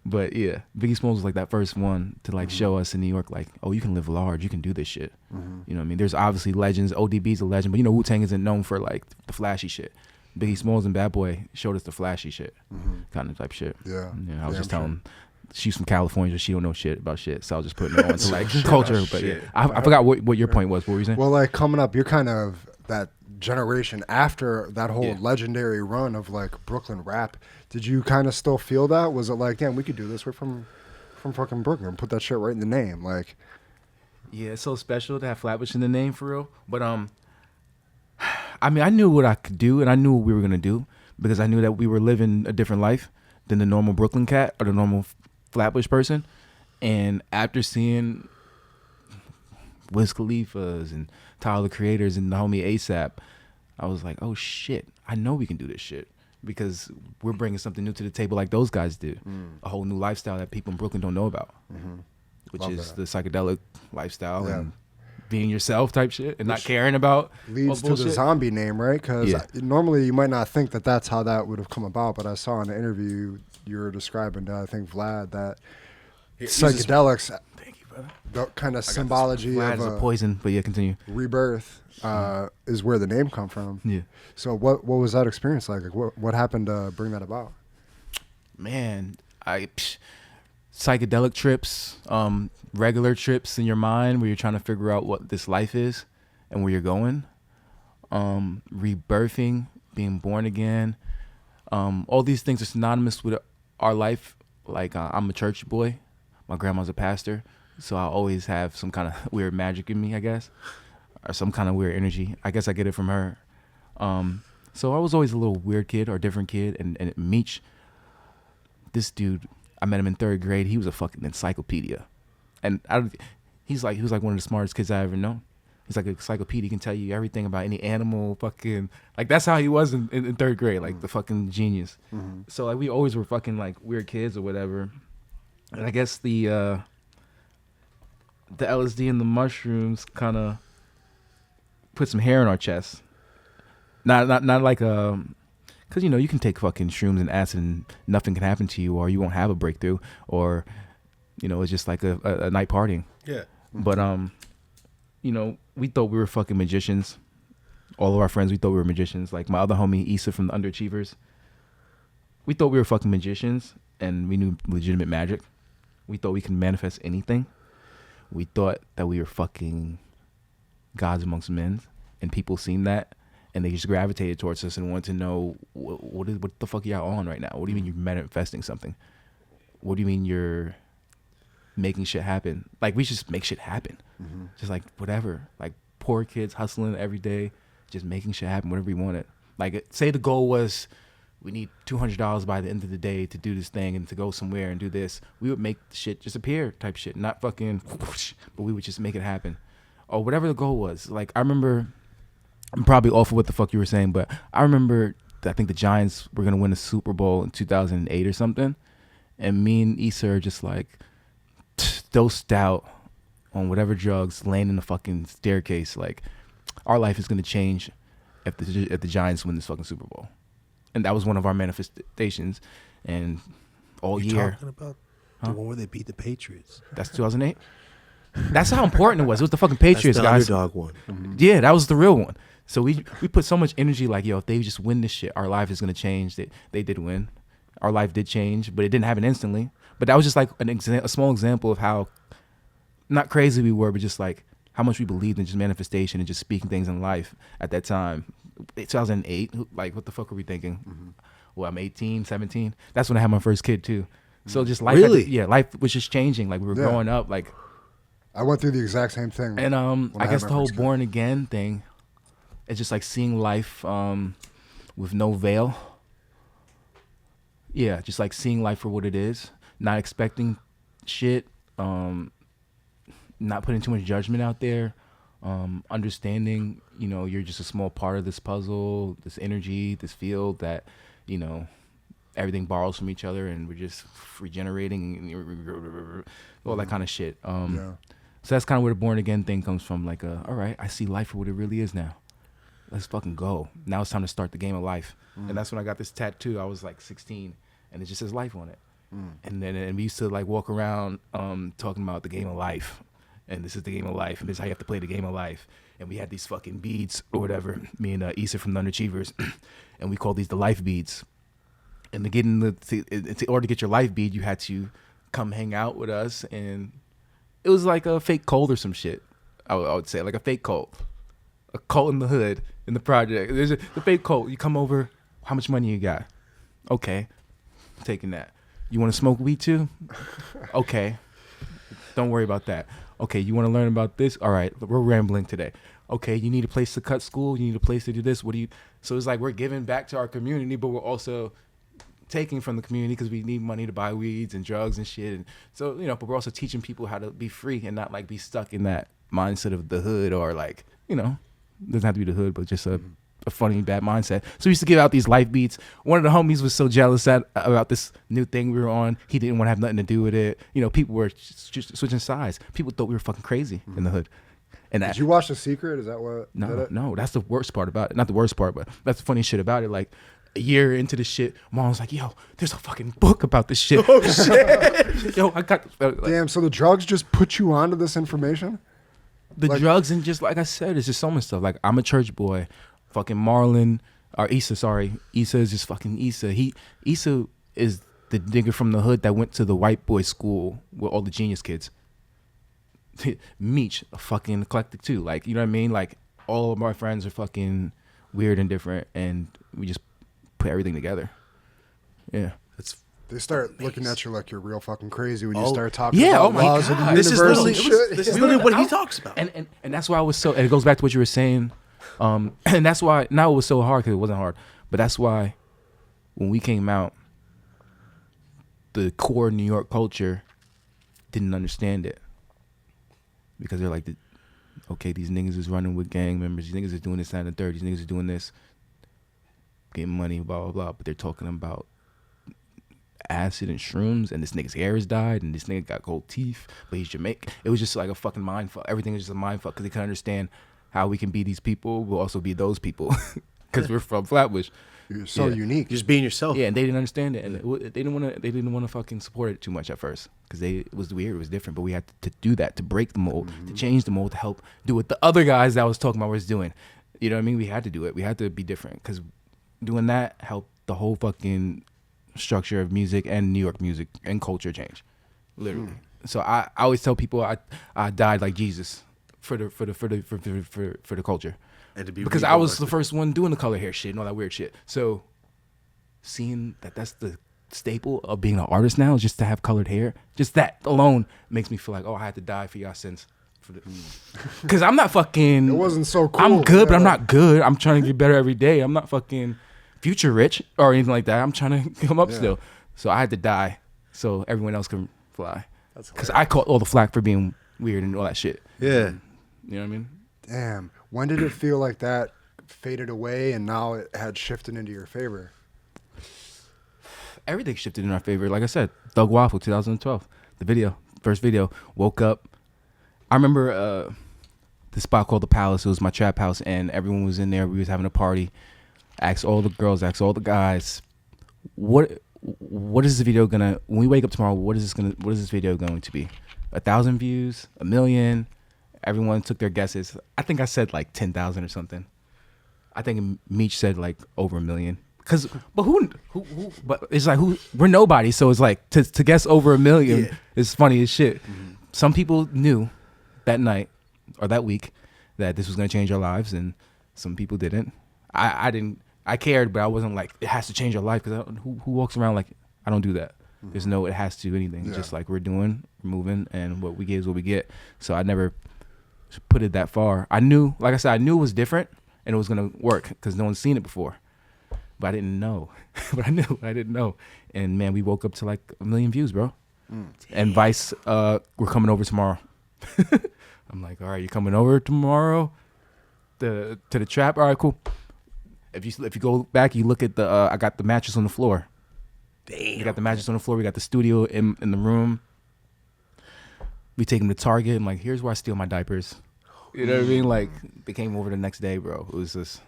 But yeah, Biggie Smalls was like that first one to like show us in New York, like, oh, you can live large, you can do this shit. You know what I mean? There's obviously legends. ODB's a legend, but Wu-Tang isn't known for like the flashy shit. Biggie Smalls and Bad Boy showed us the flashy shit, kind of type shit. Yeah. I was just telling. She's from California, so she don't know shit about shit. So I was just putting it on to like culture. But I forgot what your point was. What were you saying? Well, like coming up, you're kind of that generation after that whole legendary run of like Brooklyn rap. Did you kind of still feel that? Was it like, damn, we could do this? We're from fucking Brooklyn. Put that shit right in the name. Like, yeah, it's so special to have Flatbush in the name for real. But I mean, I knew what I could do, and I knew what we were gonna do because I knew that we were living a different life than the normal Brooklyn cat or the normal Flatbush person. And after seeing Wiz Khalifa's and Tyler the Creators and the homie ASAP, I was like, oh shit, I know we can do this shit because we're bringing something new to the table like those guys did. A whole new lifestyle that people in Brooklyn don't know about. which Love is that. the psychedelic lifestyle Yeah. and being yourself type shit and not caring about Leads all to the bullshit. zombie name, right? Because Yeah. normally you might not think that that's how that would have come about, but I saw in the interview you were describing to, I think, Vlad, that psychedelics, Thank you, brother. the kind of symbology Vlad of is a poison, but yeah, continue. rebirth is where the name come from. Yeah. So what was that experience like? Like what happened to bring that about? Man, psychedelic trips, regular trips in your mind where you're trying to figure out what this life is and where you're going, rebirthing, being born again, all these things are synonymous with our life. Like I'm a church boy, my grandma's a pastor, so I always have some kind of weird magic in me, I guess, or some kind of weird energy. I guess I get it from her. So I was always a little weird kid or different kid, and Meech, this dude, I met him in 3rd grade. He was a fucking encyclopedia, and he was like one of the smartest kids I ever known. He's like an encyclopedia. He can tell you everything about any animal. Fucking like that's how he was in 3rd grade, like the fucking genius. Mm-hmm. So like we always were fucking like weird kids or whatever. And I guess the LSD and the mushrooms kind of put some hair in our chest. Not like because you can take fucking shrooms and acid and nothing can happen to you, or you won't have a breakthrough, or it's just like a night partying. Yeah. But we thought we were fucking magicians. All of our friends, we thought we were magicians. Like my other homie Issa from the Underachievers, we thought we were fucking magicians, and we knew legitimate magic. We thought we could manifest anything. We thought that we were fucking gods amongst men, and people seen that. And they just gravitated towards us and wanted to know what the fuck y'all on right now? What do you mean you're manifesting something? What do you mean you're making shit happen? Like we just make shit happen, just like whatever. Like poor kids hustling every day, just making shit happen, whatever we wanted. Like say the goal was we need $200 by the end of the day to do this thing and to go somewhere and do this. We would make the shit just appear type shit, not fucking, but we would just make it happen, or whatever the goal was. Like I remember. I'm probably off of what the fuck you were saying, but I remember I think the Giants were going to win a Super Bowl in 2008 or something. And me and Issa are just like dosed out on whatever drugs, laying in the fucking staircase. Like our life is going to change if the Giants win this fucking Super Bowl. And that was one of our manifestations. And all year. Talking about the one where they beat the Patriots. That's 2008? That's how important it was. It was the fucking Patriots, That's the guys. underdog one. Yeah, that was the real one. So we put so much energy like, yo, if they just win this shit, our life is going to change. They did win. Our life did change, but it didn't happen instantly. But that was just like a small example of how not crazy we were, but just like how much we believed in just manifestation and just speaking things in life at that time. 2008, like what the fuck were we thinking? Well, I'm 18, 17. That's when I had my first kid too. So just life, Really? life was just changing. Like we were growing up, like. I went through the exact same thing. And I guess had the my whole first kid. born again thing, it's just like seeing life with no veil. Yeah, just like seeing life for what it is, not expecting shit, not putting too much judgment out there, understanding, you're just a small part of this puzzle, this energy, this field that, everything borrows from each other and we're just regenerating and all that kind of shit. So that's kind of where the born again thing comes from. Like, all right, I see life for what it really is now. Let's fucking go. Now it's time to start the game of life. And that's when I got this tattoo. I was like 16 and it just says life on it. And we used to like walk around talking about the game of life. And this is the game of life. And this is how you have to play the game of life. And we had these fucking beads or whatever. Me and Issa from the Underachievers. And we called these the life beads. And to get in in order to get your life bead, you had to come hang out with us. And it was like a fake cult or some shit. I would say like a fake cult. A cult in the hood, in the project. There's the fake cult. You come over, how much money you got? Okay, taking that. You want to smoke weed too? Okay, don't worry about that. Okay, you want to learn about this? All right, we're rambling today. Okay, you need a place to cut school. You need a place to do this. What do you? So it's like we're giving back to our community, but we're also taking from the community because we need money to buy weeds and drugs and shit. And so, but we're also teaching people how to be free and not like be stuck in that mindset of the hood or like, doesn't have to be the hood, but just a a funny bad mindset. So we used to give out these life beats. One of the homies was so jealous about this new thing we were on. He didn't want to have nothing to do with it. You know, people were just switching sides. People thought we were fucking crazy in the hood. And Did you watch The Secret? Is that what? No, that's the worst part about it. Not the worst part, but that's the funny shit about it. Like a year into the shit, Mom was like, "Yo, there's a fucking book about this shit." Oh shit! Yo, I got Damn. So the drugs just put you onto this information? the drugs, and just like I said, it's just so much stuff. Like I'm a church boy, fucking Marlon or Issa. Sorry, Issa is just fucking Issa. Issa is the nigga from the hood that went to the white boy school with all the genius kids. Meech, a fucking eclectic too. Like, you know what I mean? Like all of my friends are fucking weird and different, and we just put everything together. Yeah. They start looking at you like you're real fucking crazy when you Oh. start talking Yeah, about oh my laws of the God. This is universe literally and shit. this is literally what he talks about. And that's why I was so, and it goes back to what you were saying. And that's why now it was so hard, because it wasn't hard, but that's why when we came out, the core New York culture didn't understand it, because they're like, okay, these niggas is running with gang members, these niggas is doing this, that, and the third, these niggas is doing this, getting money, blah blah blah, but they're talking about acid and shrooms, and this nigga's hair is dyed, and this nigga got gold teeth, but he's Jamaican. It was just like a fucking mind fuck. Everything was just a mind fuck, because they couldn't understand how we can be these people, we'll also be those people, because we're from Flatbush. You're so unique. Just being yourself. Yeah, and they didn't understand it, and they didn't want to fucking support it too much at first, because it was weird, it was different. But we had to do that, to break the mold, to change the mold, to help do what the other guys that I was talking about was doing. You know what I mean? We had to do it. We had to be different, because doing that helped the whole fucking structure of music and New York music and culture change, literally. So I always tell people I died like Jesus for the culture. And to be Because I was the first one doing the color hair shit and all that weird shit. So seeing that's the staple of being an artist now, is just to have colored hair. Just that alone makes me feel like, oh, I had to die for y'all sins. Because I'm not fucking. It wasn't so cool. I'm good, but I'm not good. I'm trying to get better every day. I'm not fucking future rich or anything like that. I'm trying to come up still. So I had to die so everyone else can fly. Because I caught all the flack for being weird and all that shit. Yeah. You know what I mean? Damn. When did it feel like that faded away and now it had shifted into your favor? Everything shifted in our favor. Like I said, Thug Waffle, 2012. The video, first video. Woke up. I remember the spot called The Palace. It was my trap house, and everyone was in there. We was having a party. Asked all the girls, asked all the guys, what is the video gonna, when we wake up tomorrow, what is this video going to be? 1,000 views, 1 million? Everyone took their guesses. I think I said like 10,000 or something. I think Meech said like over 1 million. But it's like, we're nobody, so it's like to guess over 1 million is funny as shit. Some people knew that night or that week that this was gonna change our lives, and some people didn't. I didn't. I cared, but I wasn't like, it has to change our life, because who walks around like, I don't do that. There's no it has to anything. It's just like we're moving, and what we get is what we get. So I never put it that far. I knew, like I said, I knew it was different and it was gonna work because no one's seen it before. But I didn't know. But I knew. I didn't know. And man, we woke up to like 1 million views, bro. And Vice, we're coming over tomorrow. I'm like, all right, you coming over tomorrow to the trap? All right, cool. If you go back, you look at the I got the mattress on the floor. Damn. We got the mattress on the floor. We got the studio in the room. We take them to Target. I'm like, here's where I steal my diapers. You know what I mean? Like, they came over the next day, bro. It was just,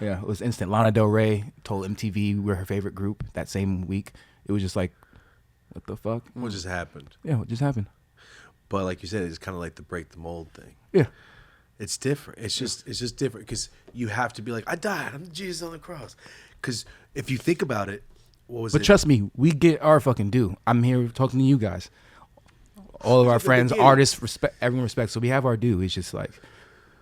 yeah, it was instant. Lana Del Rey told MTV we're her favorite group that same week. It was just like, what the fuck? What just happened? Yeah, what just happened? But like you said, it's kind of like the break the mold thing. Yeah. It's different. It's just different because you have to be like, I died. I'm Jesus on the cross. Because if you think about it, what was it? But trust me, we get our fucking due. I'm here talking to you guys. All of our friends, artists, respect, everyone respects. So we have our due. It's just like,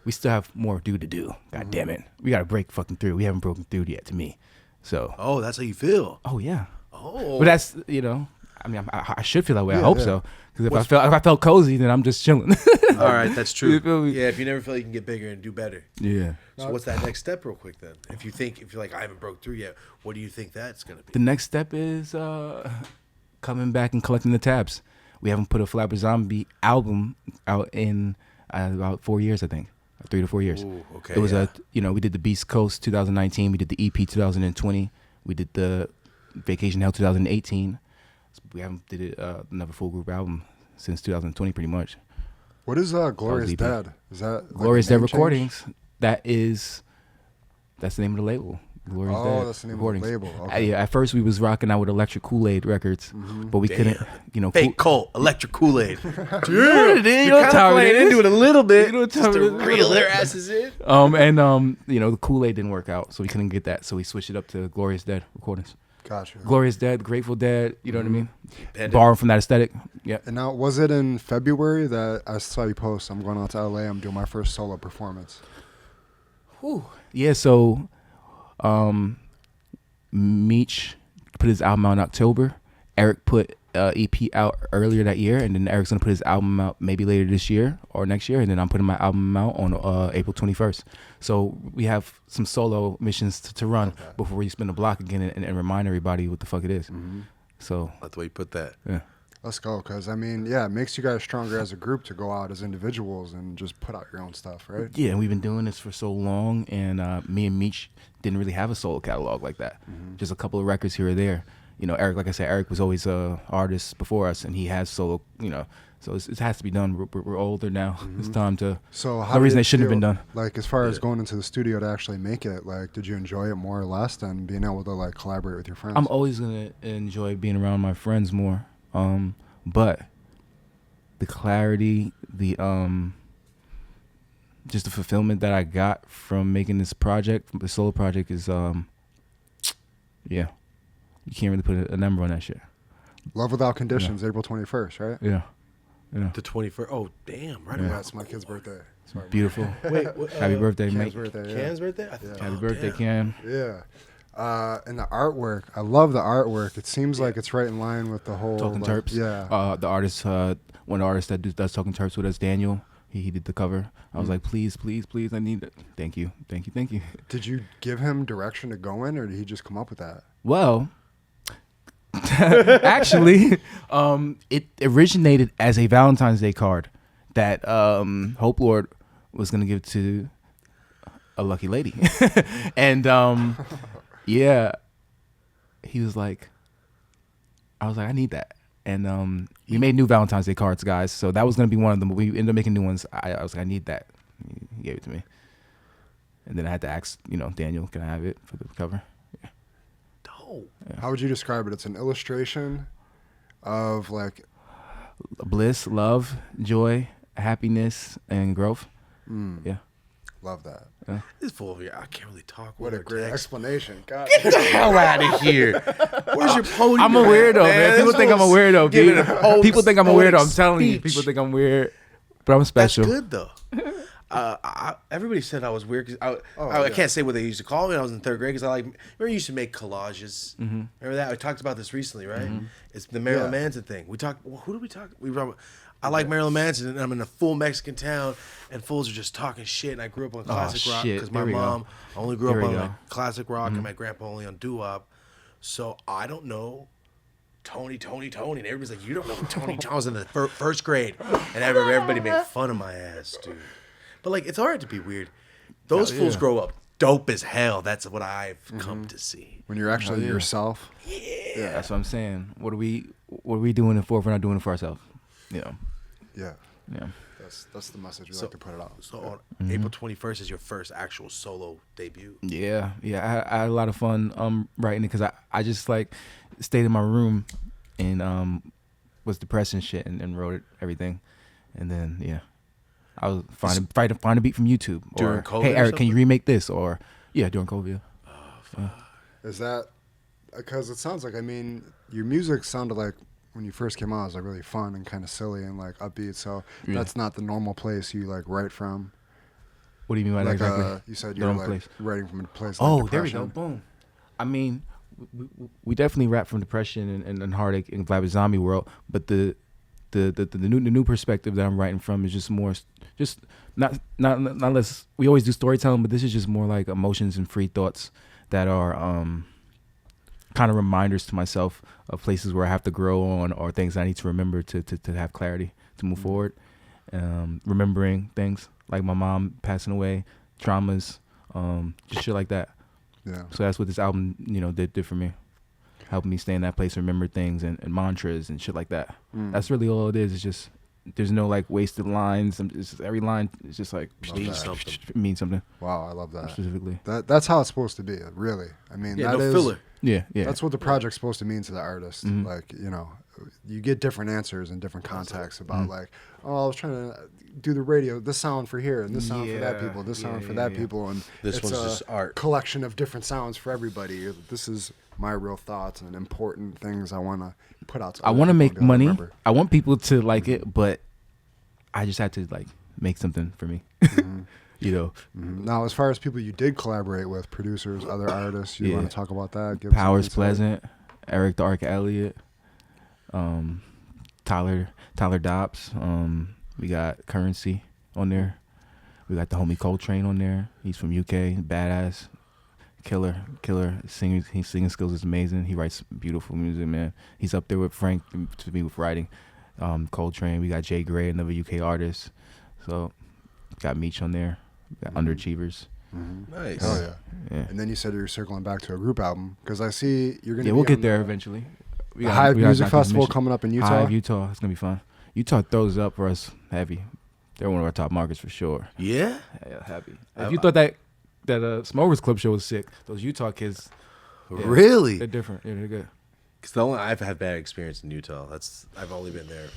we still have more due to do. God damn it. We got to break fucking through. We haven't broken through yet, to me. So. Oh, that's how you feel. Oh, yeah. Oh. But that's, you know, I mean, I should feel that way. I hope so. Because if I felt cozy, then I'm just chilling. All right, that's true. You feel me? Yeah, if you never feel you can get bigger and do better. Yeah. So what's that next step real quick then? If you're like, I haven't broke through yet, what do you think that's going to be? The next step is coming back and collecting the tabs. We haven't put a Flatbush Zombie album out in about 4 years, I think. 3 to 4 years. Ooh, okay, It was yeah. we did the Beast Coast 2019, we did the EP 2020, we did the Vacation Hell 2018. So we haven't did it another full group album since 2020 pretty much. What is Glorious EP. Dead? Is that like Glorious a Dead name change? Recordings. That's the name of the label. Glorious Dead that's the name Recordings. of the label. Okay. Yeah, at first we was rocking out with Electric Kool-Aid Records, but we couldn't, Fake Colt, Electric Kool-Aid. You know what it is. You know what time it playing is. into it a little bit. You know what just time to it is. reel their asses in. The Kool-Aid didn't work out, so we couldn't get that, so we switched it up to Glorious Dead Recordings. Gotcha. Glorious Dead, Grateful Dead, you know what I mean? Independent. Borrowing from that aesthetic. Yeah. And now, was it in February that I saw you post, I'm going out to LA, I'm doing my first solo performance? Whew. Yeah, so Meech put his album out in October. Eric put EP out earlier that year, and then Eric's gonna put his album out maybe later this year or next year, and then I'm putting my album out on April 21st. So we have some solo missions to run before we spin the block again and remind everybody what the fuck it is. Mm-hmm. So That's the way you put that. yeah. Let's go, because I mean, yeah, it makes you guys stronger as a group to go out as individuals and just put out your own stuff, right? Yeah, and we've been doing this for so long, and me and Meech didn't really have a solo catalog like that. Just a couple of records here or there. Eric, like I said, Eric was always a artist before us, and he has solo, so it has to be done. We're older now. It's time to. So how no did reason it it shouldn't have feel, been done. Like, as far as going into the studio to actually make it, like, did you enjoy it more or less than being able to, like, collaborate with your friends? I'm always gonna enjoy being around my friends more, but the clarity, the just the fulfillment that I got from making this project, the solo project, is yeah, you can't really put a number on that shit. Love Without Conditions, April 21st, right? Yeah. The 21st. Oh, damn. Right Yeah, around. it's my kid's birthday. Sorry. Beautiful. Wait, what, Happy birthday, Cam's mate. birthday, yeah. Cam's birthday? Happy birthday, Cam. Yeah. And the artwork, I love the artwork. It seems like it's right in line with the whole Talking like, Terps. Yeah. The artist, one of the artists that does Talking Terps with us, Daniel. He did the cover. I was like, please, please, please, I need it. Thank you. Did you give him direction to go in, or did he just come up with that? Well, actually, it originated as a Valentine's Day card that Hope Lord was gonna give to a lucky lady, and yeah, he was like, I was like, I need that, and we made new Valentine's Day cards, guys. So that was gonna be one of them, but we ended up making new ones. I was like, I need that. He gave it to me, and then I had to ask, Daniel, can I have it for the cover? How would you describe it? It's an illustration of like Bliss, love, joy, happiness, and growth. Yeah. love that. This fool over here, I can't really talk. What a great explanation. God. Get the hell out of here. Where's your podium? I'm a weirdo, man. People This think I'm a fool's weirdo, giving dude. a whole People think I'm a weirdo. I'm speech. telling you. People think I'm weird, but I'm special. That's good, though. Everybody said I was weird because I can't say what they used to call me when I was in third grade because remember you used to make collages. Remember that? I talked about this recently, right? It's the Marilyn Manson thing. We talked. Well, who did we talk? We were talking. I like Marilyn Manson, and I'm in a full Mexican town, and fools are just talking shit. And I grew up on classic rock shit. because my Here we go. mom only grew Here up we on go. like classic rock, and my grandpa only on doo-wop. So I don't know. Tony, and everybody's like, you don't know Tony. I was in the first grade, and everybody made fun of my ass, dude. But like, it's alright to be weird. Those fools grow up dope as hell. That's what I've come to see. When you're actually yourself. Yeah, that's what I'm saying. What are we doing it for if we're not doing it for ourselves? Yeah. Yeah. That's the message we like to put it out. So on April 21st is your first actual solo debut. Yeah. I had a lot of fun writing it because I just like stayed in my room and was depressed and shit and wrote it, everything, and then I was find a beat from YouTube During or COVID hey or Eric, can you something? remake this or during COVID. Is that because it sounds like, I mean, your music sounded like when you first came out, it was like really fun and kind of silly and like upbeat. So that's not the normal place you like write from. What do you mean by that Like exactly? you said The you're normal like place. writing from a place. Like Oh, there we go. depression. Boom. I mean, we definitely rap from depression and heartache in Flatbush Zombie world, but the new perspective that I'm writing from is just more, just not less. We always do storytelling, but this is just more like emotions and free thoughts that are kind of reminders to myself of places where I have to grow on or things I need to remember to have clarity to move forward. remembering things like my mom passing away, traumas, just shit like that. Yeah. So that's what this album, did for me. Helped me stay in that place, remember things and mantras and shit like that. That's really all it is. It's just, there's no like wasted lines. It's just, every line is just like means something. Wow, I love that. Specifically. That's how it's supposed to be, really. I mean, Yeah, that no is filler. Yeah. That's what the project's supposed to mean to the artist. Like, you get different answers in different contexts about like, oh, I was trying to do the radio, this sound for here and this sound for that people, this sound for that people, and This it's one's a just art. collection of different sounds for everybody. This is my real thoughts and important things I want to put out. To I want to make money. Remember. I want people to like it, but I just had to like make something for me. Now, as far as people you did collaborate with, producers, other artists, you want to talk about that? Give Powers us some insight. Pleasant, Eric the Arc Elliott, Tyler Dobbs. We got Currency on there. We got the homie Coltrane on there. He's from UK, badass, killer singer. His singing skills is amazing. He writes beautiful music, man. He's up there with Frank to me with writing. Coltrane. We got Jay Gray, another UK artist. So got Meech on there. We got Underachievers. Nice. Oh yeah. And then you said you're circling back to a group album because I see you're gonna. Yeah, we'll get there eventually. We got Hive Music Knock This Festival Mission. coming up in Utah. Hive, Utah. It's gonna be fun. Utah throws up for us heavy. They're one of our top markets for sure. Yeah? Yeah, happy. If you thought that Smokers Club show was sick, those Utah kids, Really? they're different. Yeah, they're good. Because the only I've had bad experience in Utah. I've only been there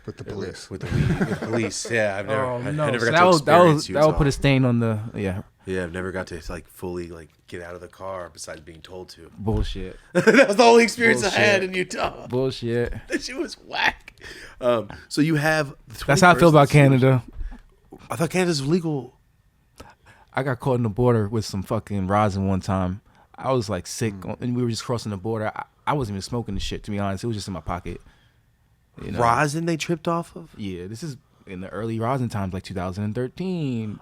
with the police. with the weed, with the police. Yeah, I've never. I never So got to experience Utah. that would put a stain on the Yeah, I've never got to like fully like get out of the car besides being told to. bullshit. That was the only experience I had Bullshit. in Utah. Bullshit. That shit was whack. So you have. The That's how I feel 21st about Canada. I thought Canada's legal. I got caught in the border with some fucking rosin one time. I was like sick, and we were just crossing the border. I wasn't even smoking the shit, to be honest. It was just in my pocket. Rosin they tripped off of? Yeah, this is in the early rosin times, like 2013,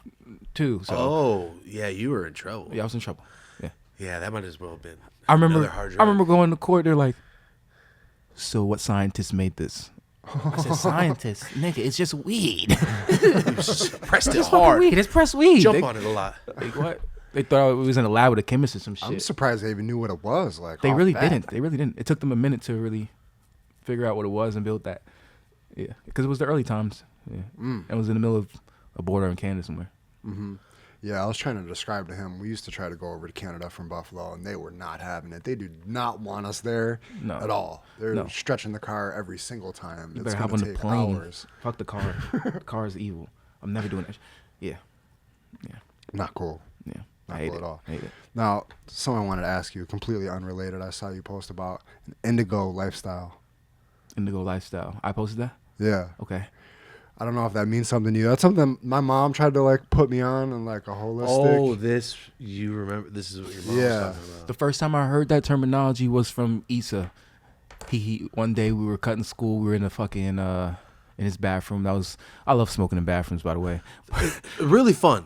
too. So Oh, yeah, you were in trouble. yeah, I was in trouble. Yeah, Yeah, that might as well have been. I remember. another hard I drive. remember going to court. They're like, "So what scientist made this?" I said, "Scientist, nigga, it's just weed. Pressed it It's fucking hard. weed. It's pressed weed." Jump on it a lot. Like what? They thought it was in a lab with a chemist or some shit. I'm surprised they even knew what it was. Like They off really bat. didn't. They really didn't. It took them a minute to really figure out what it was and build that. Yeah, because it was the early times. Yeah, it was in the middle of a border in Canada somewhere. Yeah, I was trying to describe to him. We used to try to go over to Canada from Buffalo, and they were not having it. They do not want us there at all. They're stretching the car every single time. You It's better hop going on to the take plane. hours. Fuck the car. The car is evil. I'm never doing that. Yeah, Not cool. yeah. Not I hate cool it. at all. I hate it. Now, someone wanted to ask you, completely unrelated. I saw you post about an indigo lifestyle. Indigo lifestyle. I posted that. Yeah. Okay. I don't know if that means something to you. That's something my mom tried to like put me on and like a holistic. Oh, this you remember? This is what your mom was Yeah. talking about. The first time I heard that terminology was from Issa. He one day we were cutting school. We were in the fucking in his bathroom. I love smoking in bathrooms, by the way. Really fun.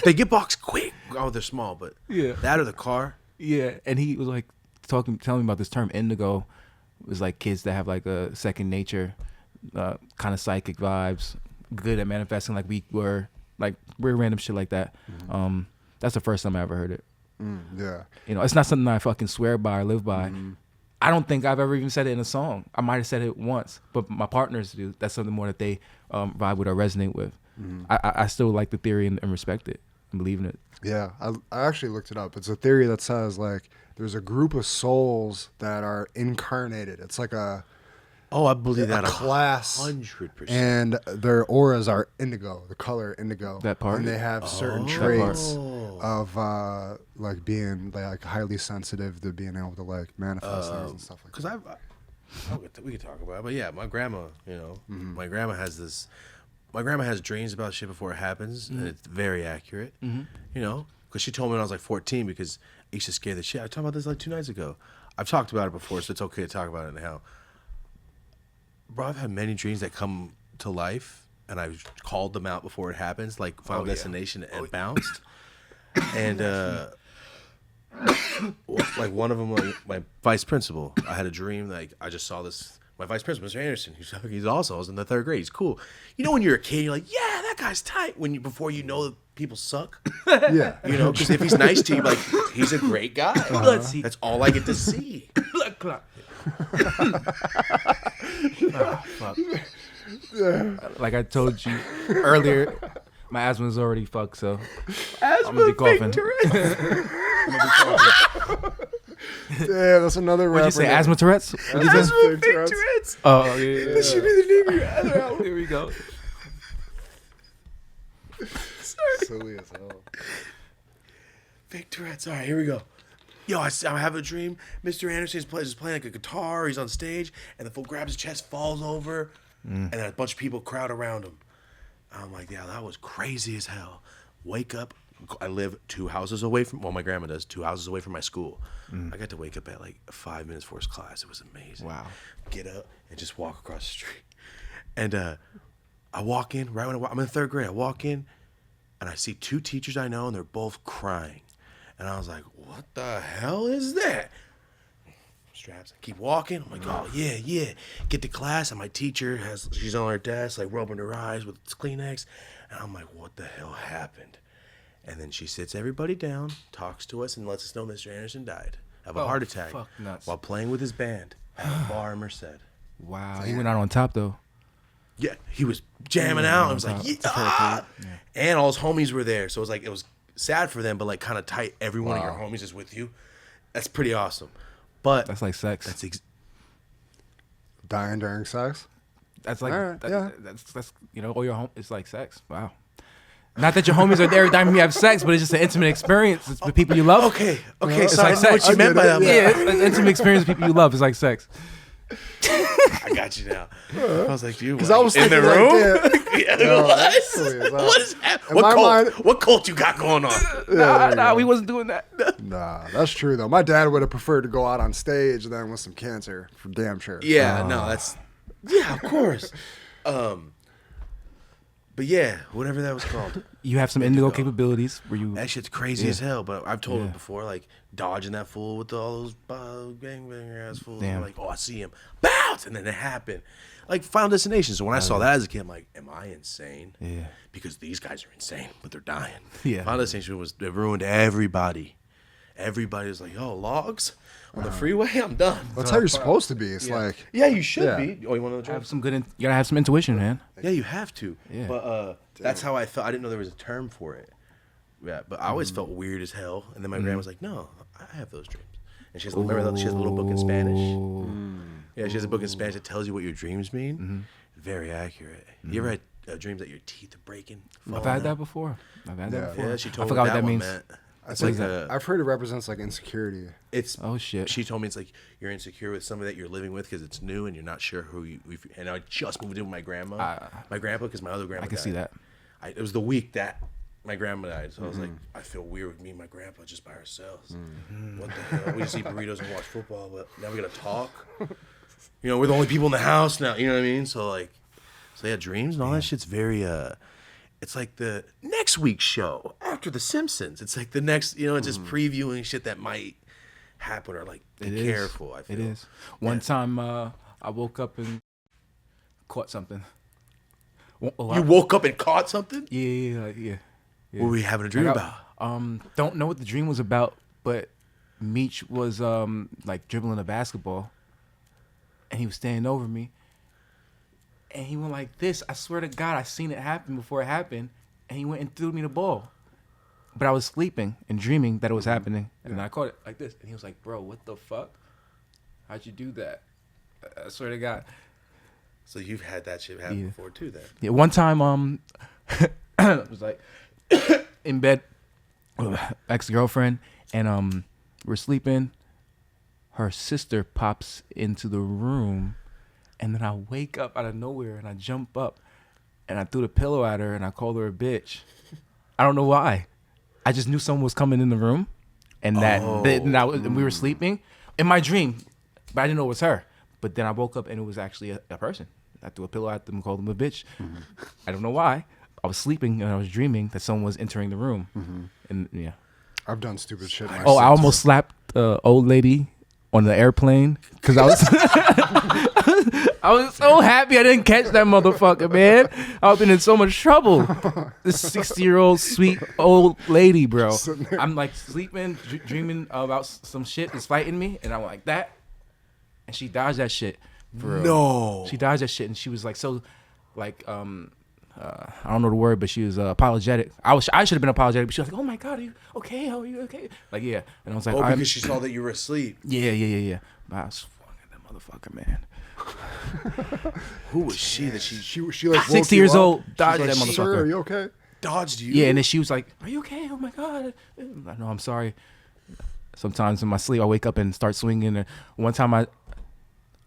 They get boxed quick. Oh, they're small, but Yeah. that or the car. Yeah, and he was like telling me about this term indigo. It was like kids that have like a second nature, kind of psychic vibes, good at manifesting like we were, like weird random shit like that. That's the first time I ever heard it. Yeah. It's not something I fucking swear by or live by. I don't think I've ever even said it in a song. I might have said it once, but my partners do. That's something more that they vibe with or resonate with. I still like the theory and respect it and believe in it. Yeah, I actually looked it up. It's a theory that says like there's a group of souls that are incarnated. It's like a I believe that class, 100%. and their auras are indigo, the color indigo. That part? and they have certain That part. traits of like being like highly sensitive to being able to like manifest things and stuff like that. Because we could talk about it, but yeah, my grandma, my grandma has my grandma has dreams about shit before it happens, and it's very accurate, because she told me when I was like 14, because I used to scare the shit. I talked about this like 2 nights ago. I've talked about it before, so it's okay to talk about it now. Bro, I've had many dreams that come to life, and I've called them out before it happens, like Final Destination and Bounced. And like one of them, like my vice principal, I had a dream, like I just saw this, my vice principal, Mr. Anderson. He's also, I was in the 3rd grade. He's cool. You know, when you're a kid, you're like, yeah, that guy's tight. Before you know that people suck. Yeah. You know, because if he's nice to you, like, he's a great guy. Let's see. That's all I get to see. Fuck. Like I told you earlier, my asthma is already fucked, so I'm gonna be coughing. Damn, that's another rapper. What'd you say? Asthma Tourette's? Asthma Tourette's. Oh yeah. That should be the name of your other album. Here we go. Silly as hell. Fake Tourette's. All right, here we go. Yo, I have a dream. Mr. Anderson is playing like a guitar. He's on stage, and the fool grabs his chest, falls over, and then a bunch of people crowd around him. I'm like, yeah, that was crazy as hell. Wake up. I live 2 houses away from, well, my grandma does, 2 houses away from my school. I got to wake up at like 5 minutes before his class. It was amazing. Wow. Get up and just walk across the street. And I walk in, right when I'm in 3rd grade, I walk in, and I see 2 teachers I know, and they're both crying. And I was like, what the hell is that? Straps. I keep walking. I'm like, oh, yeah. Get to class, and my teacher, she's on her desk, like rubbing her eyes with Kleenex. And I'm like, what the hell happened? And then she sits everybody down, talks to us, and lets us know Mr. Anderson died of a heart attack fuck nuts. while playing with his band at a bar in Merced. Wow, he went out on top though. Yeah, he was jamming out. I was like, yeah. And all his homies were there. So it was sad for them, but like kind of tight. Every one of your homies is with you. That's pretty awesome. But That's like sex. Dying during sex? That's like All right, yeah. that's all your home. It's like sex. Wow. Not that your homies are there every time you have sex, but it's just an intimate experience. It's with people you love. Okay, It's so like I know what sex. you meant by that. Yeah, it's an intimate experience with people you love. It's like sex. I got you now. I was like, dude, Because I was in the thinking room? like, Yeah, that's silly as hell. what is happening? In my mind- What cult you got going on? Nah, we wasn't doing that. Nah, that's true though. My dad would have preferred to go out on stage than with some cancer, for damn sure. Yeah, no, that's of course. But yeah, whatever that was called. You have some indigo capabilities where you. That shit's crazy as hell. But I've told him before, like dodging that fool with all those gangbanger ass fools. Damn. I'm like, oh, I see him, bounce, and then it happened. Like Final Destination. So when I saw that as a kid, I'm like, am I insane? Yeah. Because these guys are insane, but they're dying. Yeah. Final Destination it ruined everybody. Everybody was like, oh, logs on the freeway. I'm done. That's how you're supposed to be. It's like, Yeah, you should Yeah. be. Oh, you want to Have drink? some good. You gotta have some intuition, man. Yeah, you have to. Yeah. But that's how I felt. I didn't know there was a term for it. Yeah, but I always felt weird as hell. And then my grandma was like, "No, I have those dreams." And she has, remember that she has a little book in Spanish. Yeah, she has a book in Spanish that tells you what your dreams mean. Very accurate. You ever had dreams that your teeth are breaking? I've had that before. Yeah, she told I me forgot what that one means. meant. I It's think like I've heard it represents like insecurity. it's Oh shit. She told me it's like you're insecure with somebody that you're living with because it's new and you're not sure who you. And I just moved in with my grandma, my grandpa, because my other grandma. I can died. see that. It was the week that my grandma died, so I was like, I feel weird with me and my grandpa just by ourselves. What the hell? We just eat burritos and watch football, but now we gotta talk. We're the only people in the house now. You know what I mean? So yeah, dreams and all that shit's very. It's like the next week's show after The Simpsons. It's like the next, it's just previewing shit that might happen or like be careful. I feel It is. One time, I woke up and caught something. You woke up and caught something? Yeah. What were we having a dream about? Don't know what the dream was about, but Meech was like dribbling a basketball, and he was standing over me, and he went like this. I swear to God, I seen it happen before it happened, and he went and threw me the ball, but I was sleeping and dreaming that it was happening, and I caught it like this, and he was like, "Bro, what the fuck? How'd you do that?" I swear to God. So you've had that shit happen before too, then? Yeah, one time, I was like in bed with an ex-girlfriend, and we're sleeping. Her sister pops into the room, and then I wake up out of nowhere, and I jump up, and I threw the pillow at her, and I called her a bitch. I don't know why. I just knew someone was coming in the room, and and we were sleeping in my dream, but I didn't know it was her. But then I woke up, and it was actually a person. I threw a pillow at them and called them a bitch. I don't know why. I was sleeping, and I was dreaming that someone was entering the room. And yeah. I've done stupid shit. I almost slapped the old lady on the airplane because I was I was so happy I didn't catch that motherfucker, man. I've been in so much trouble. This 60-year-old sweet old lady, bro. I'm like sleeping, dreaming about some shit that's fighting me, and I'm like that, and she dodged that shit. No, she dodged that shit, and she was like so, like I don't know the word, but she was apologetic. I should have been apologetic, but she was like, "Oh my God, are you okay? How are you okay?" Like, yeah, and I was like, "Oh, because she saw that you were asleep." Yeah. But I was swung at that motherfucker, man. Who was she that she like 60 years old, dodged that motherfucker. Sir, are you okay? Dodged you? Yeah, and then she was like, "Are you okay? Oh my God." I know, I'm sorry. Sometimes in my sleep, I wake up and start swinging. And one time I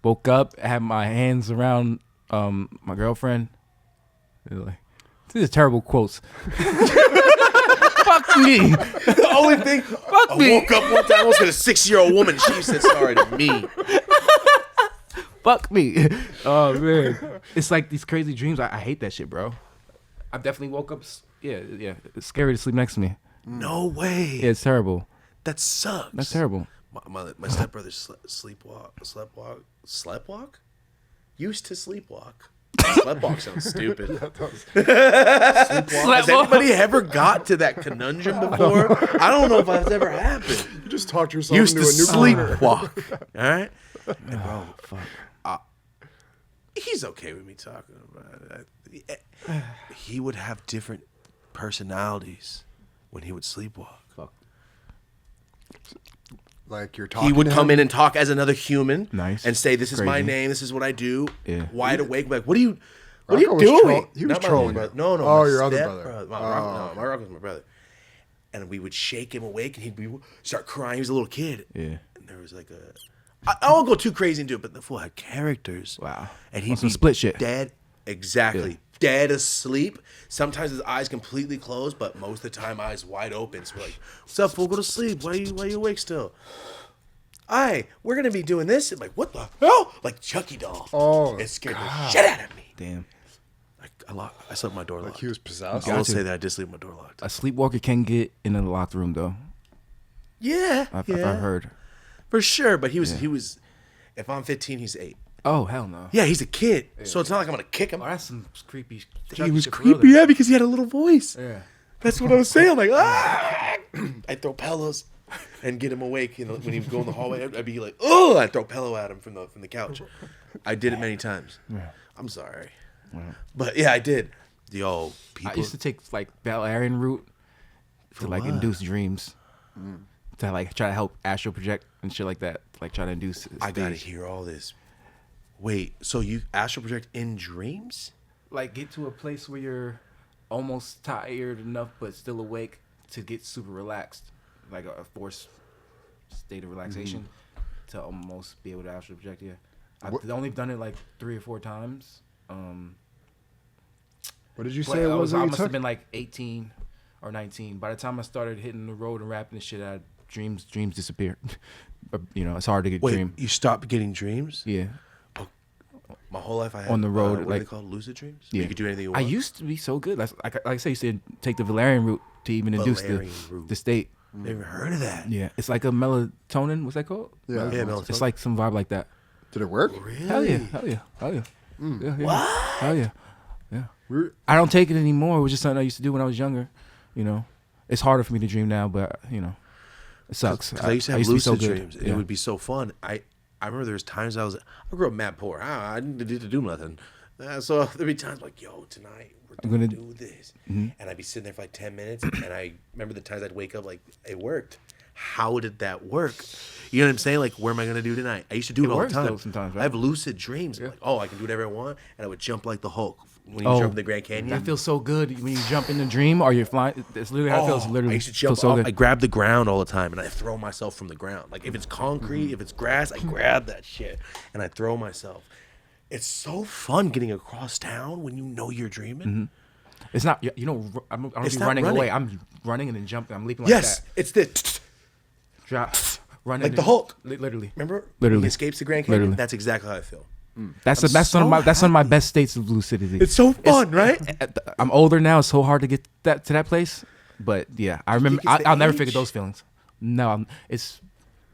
woke up, I had my hands around my girlfriend. Like, these are terrible quotes. Fuck me. The only thing, I woke up one time, I was with a 6-year-old woman. She said sorry to me. Fuck me. Oh, man. It's like these crazy dreams. I hate that shit, bro. I definitely woke up. Yeah. It's scary to sleep next to me. No way. Yeah, it's terrible. That sucks. That's terrible. My stepbrother sleepwalk? Used to sleepwalk. Sleptwalk sounds stupid. Has anybody ever got to that conundrum before? I don't know if it's ever happened. You just talked yourself Used into to a new corner. sleepwalk. All right? And bro, fuck. He's okay with me talking about it. He would have different personalities when he would sleepwalk. Like you're talking. He would to come him? in and talk as another human. Nice. And say, "This is my Crazy. name. This is what I do." Yeah. Wide awake. Like, what are you Rocco was doing? he was Not my trolling. brother. No. Oh, my your other stepbrother. brother. My Rocco was my brother. And we would shake him awake, and he'd start crying. He was a little kid. Yeah. And there was like I won't go too crazy into it, but the fool had characters. Wow. And On he'd some be split shit. dead. Exactly. Yeah. Dead asleep. Sometimes his eyes completely closed, but most of the time eyes wide open. So we're like, "What's up, fool? Go to sleep. Why are you awake still?" We're gonna be doing this. And like, what the hell? Like Chucky doll. Oh, it scared the shit out of me. Damn. Like I slept with my door locked. Like he was possessed. I will Gotcha. say that I did sleep with my door locked. A sleepwalker can get in a locked room, though. Yeah, I've yeah, heard. for sure. But he was. If I'm 15, he's 8. Oh, hell no. Yeah, he's a kid, so it's not like I'm gonna kick him. Oh, that's some creepy He was shit for creepy, real yeah, because he had a little voice. there. Yeah. That's what I was saying. I'm like, ah! I'd throw pillows and get him awake. You know, when he would go in the hallway, I'd be like, oh! I'd throw a pillow at him from the couch. I did it many times. Yeah. I'm sorry, but yeah, I did. Yo, people. I used to take like Valerian route to like what? induce dreams. To like try to help astral project and shit like that. Like try to induce. I gotta stage. hear all this. Wait, so you astral project in dreams? Like get to a place where you're almost tired enough but still awake to get super relaxed, like a forced state of relaxation to almost be able to astral project. Yeah, I've only done it like 3 or 4 times. What did you But say it was? I that you must have took? been like 18 or 19. By the time I started hitting the road and rapping and shit, dreams disappeared. But, you know, it's hard to get Wait, dream. you stopped getting dreams? Yeah. My whole life I had On the road, what are like- they called? Lucid dreams? Yeah. You could do anything you I want. used to be so good. Like I say, you said take the Valerian route to even induce Valerian route. the state. Never heard of that. Yeah, it's like a melatonin. What's that called? Yeah. Yeah, melatonin. It's like some vibe like that. Did it work? Really? Hell yeah, hell yeah, hell yeah. Yeah, yeah. What? Hell yeah, yeah. We I don't take it anymore. It was just something I used to do when I was younger. You know, it's harder for me to dream now, but you know, it sucks. 'Cause I used to have be lucid so good. dreams, and Yeah. it would be so fun. I remember there was times I grew up mad poor. I didn't need to do nothing. So there'd be times like, yo, tonight we're gonna do this. And I'd be sitting there for like 10 minutes, and I remember the times I'd wake up like, it worked. How did that work? You know what I'm saying? Like, where am I gonna do tonight? I used to do it all works, the time. though, sometimes, right? I have lucid dreams. Like, oh, I can do whatever I want, and I would jump like the Hulk when you Oh, jump in the Grand Canyon. That feels so good when you jump in the dream or you're flying. It's literally how it feels. Literally, I used to jump feels so off. good. I grab the ground all the time, and I throw myself from the ground. Like if it's concrete, Mm-hmm. if it's grass, I grab that shit and I throw myself. It's so fun getting across town when you know you're dreaming. It's not. You know, I don't It's be not running running. away. I'm running and then jumping. I'm leaping like Yes, that. it's the Drop, running like and the then- Hulk. Literally. Remember? Literally. He escapes the Grand Canyon. Literally. That's exactly how I feel. That's I'm that's so one of my happy. best states of lucidity. It's so fun, right? I'm older now. It's so hard to get to that place. But yeah, I remember. think it's the I'll never age? forget those feelings. No, it's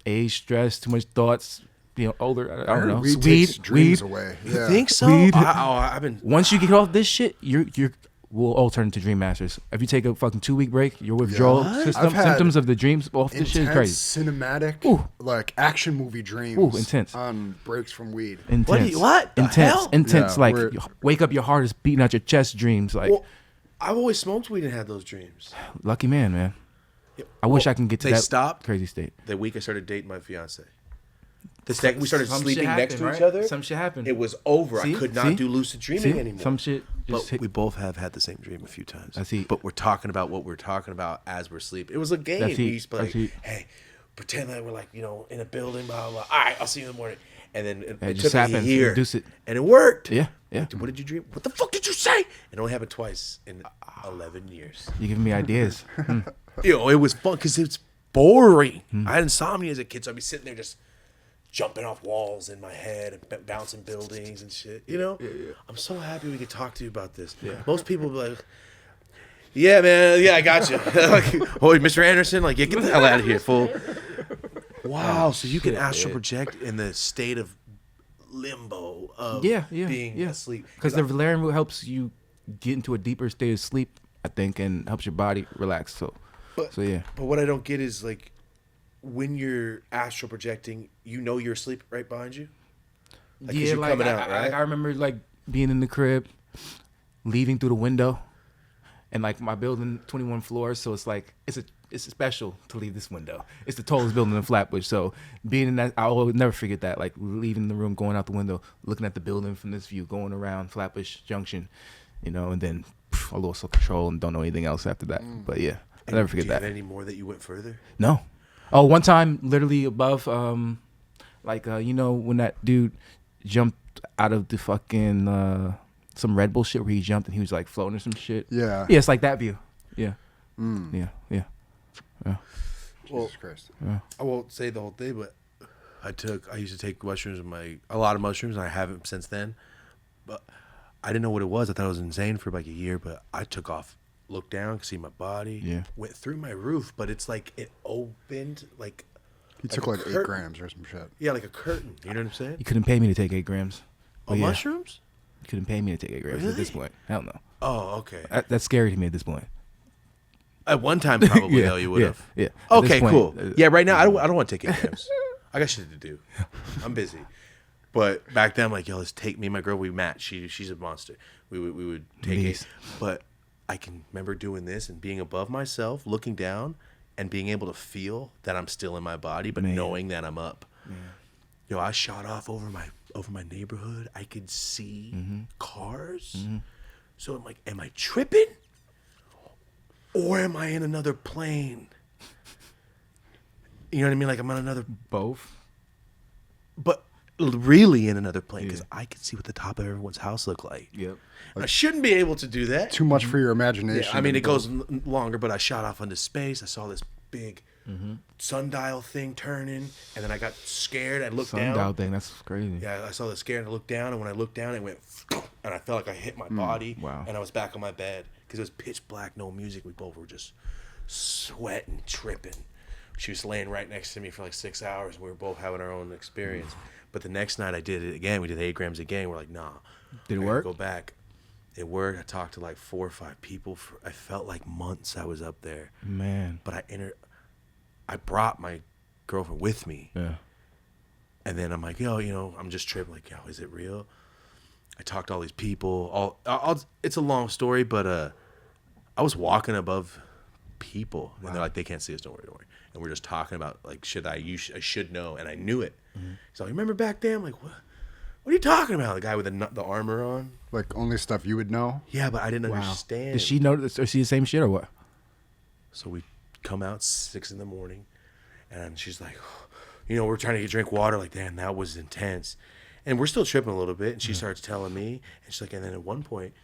age, stress, too much thoughts. Older. I don't know. Weed Weed, takes dreams weed. away. You Yeah. think so? Weed. I've been. Once you get off this shit, we'll all turn into dream masters. If you take a fucking 2-week break, your withdrawal I've had symptoms of the dreams off this shit is crazy. Cinematic, like action movie dreams. Intense. On breaks from weed. Intense. What? The hell? Intense. Yeah, like we're- you wake up, your heart is beating out your chest. Dreams. Like Well, I've always smoked weed and had those dreams. lucky man. I wish I can get to They that stopped crazy state. the week I started dating my fiance. The second we started Some sleeping shit next happened, to each right? other, Some shit happened. it was over. See? I could not See? do lucid dreaming See? anymore. Some shit But just hit. we both have had the same dream a few times. I see. But we're talking about what we're talking about as we're sleeping. It was a game. That's We heat. used to be like, That's heat. hey, pretend that we're like, in a building, blah, blah, blah. All right, I'll see you in the morning. And then it just took me a happens. year. Induce it. And it worked. Yeah. What did you dream? What the fuck did you say? It only happened twice in 11 years. You're giving me ideas. It was fun because it's boring. Hmm. I had insomnia as a kid, so I'd be sitting there just jumping off walls in my head and bouncing buildings and shit. I'm so happy we could talk to you about this. Most people be like, yeah, man, yeah, I got you. Like, oh, Mr. Anderson, like, yeah, get the hell out of here, fool. Wow, so you can astral project in the state of limbo of being asleep. Because the valerian helps you get into a deeper state of sleep, I think, and helps your body relax. But what I don't get is, like, when you're astral projecting, you're asleep right behind you? Like, 'cause you're coming out, right? I remember, like, being in the crib, leaving through the window, and, like, my building, 21 floors, so it's, like, it's special to leave this window. It's the tallest building in Flatbush, so being in that, I'll never forget that, like, leaving the room, going out the window, looking at the building from this view, going around Flatbush Junction, and then I lost all control and don't know anything else after that. But, yeah, I'll never forget that. Do you have any more that you went further? No. Oh, one time, literally above, when that dude jumped out of the fucking, some Red Bull shit where he jumped and he was like floating or some shit. Yeah. Yeah, it's like that view. Yeah. Yeah. Jesus Christ. I won't say the whole thing, but I used to take mushrooms a lot of mushrooms, and I haven't since then. But I didn't know what it was. I thought it was insane for like a year, but I took off, looked down, could see my body, went through my roof, but it's like it opened like. He took like 8 grams or some shit. Yeah, like a curtain. You know what I'm saying? You couldn't pay me to take 8 grams. Of mushrooms? You couldn't pay me to take 8 grams at this point. Hell no. Oh, okay. That's scary to me at this point. At one time, probably, hell, you would have. Yeah. Okay, cool. Yeah, right now, I don't want to take 8 grams. I got shit to do. I'm busy. But back then, I'm like, yo, let's take me and my girl. We match. She's a monster. We would take it. But I can remember doing this and being above myself, looking down, and being able to feel that I'm still in my body, but knowing that I'm up. Yo, I shot off over my neighborhood. I could see cars. So I'm like, am I tripping? Or am I in another plane? You know what I mean? Like I'm on another... Both? But really in another plane, because I could see what the top of everyone's house looked like. Yep. I shouldn't be able to do that. Too much for your imagination. Yeah, I mean, it goes longer, but I shot off into space. I saw this big sundial thing turning, and then I got scared. I looked down. Sundial thing, that's crazy. Yeah, I saw the scare, and I looked down, and when I looked down, it went, and I felt like I hit my body, and I was back on my bed, because it was pitch black, no music. We both were just sweating, tripping. She was laying right next to me for like 6 hours, and we were both having our own experience. But the next night I did it again. We did 8 grams again. We're like, nah. Did it work? Go back. It worked. I talked to like 4 or 5 people. I felt like months I was up there. Man. But I brought my girlfriend with me. Yeah. And then I'm like, yo, I'm just tripping. Like, yo, is it real? I talked to all these people. It's a long story, but I was walking above people, and they're like, they can't see us. Don't worry. And we're just talking about like shit I should know, and I knew it. So remember back then, I'm like, what are you talking about? The guy with the armor on. Like only stuff you would know. Yeah, but I didn't understand. Did she know? Or see the same shit or what? So we come out 6 a.m, and she's like, we're trying to drink water. Like, damn, that was intense. And we're still tripping a little bit. And she starts telling me, and she's like, and then at one point,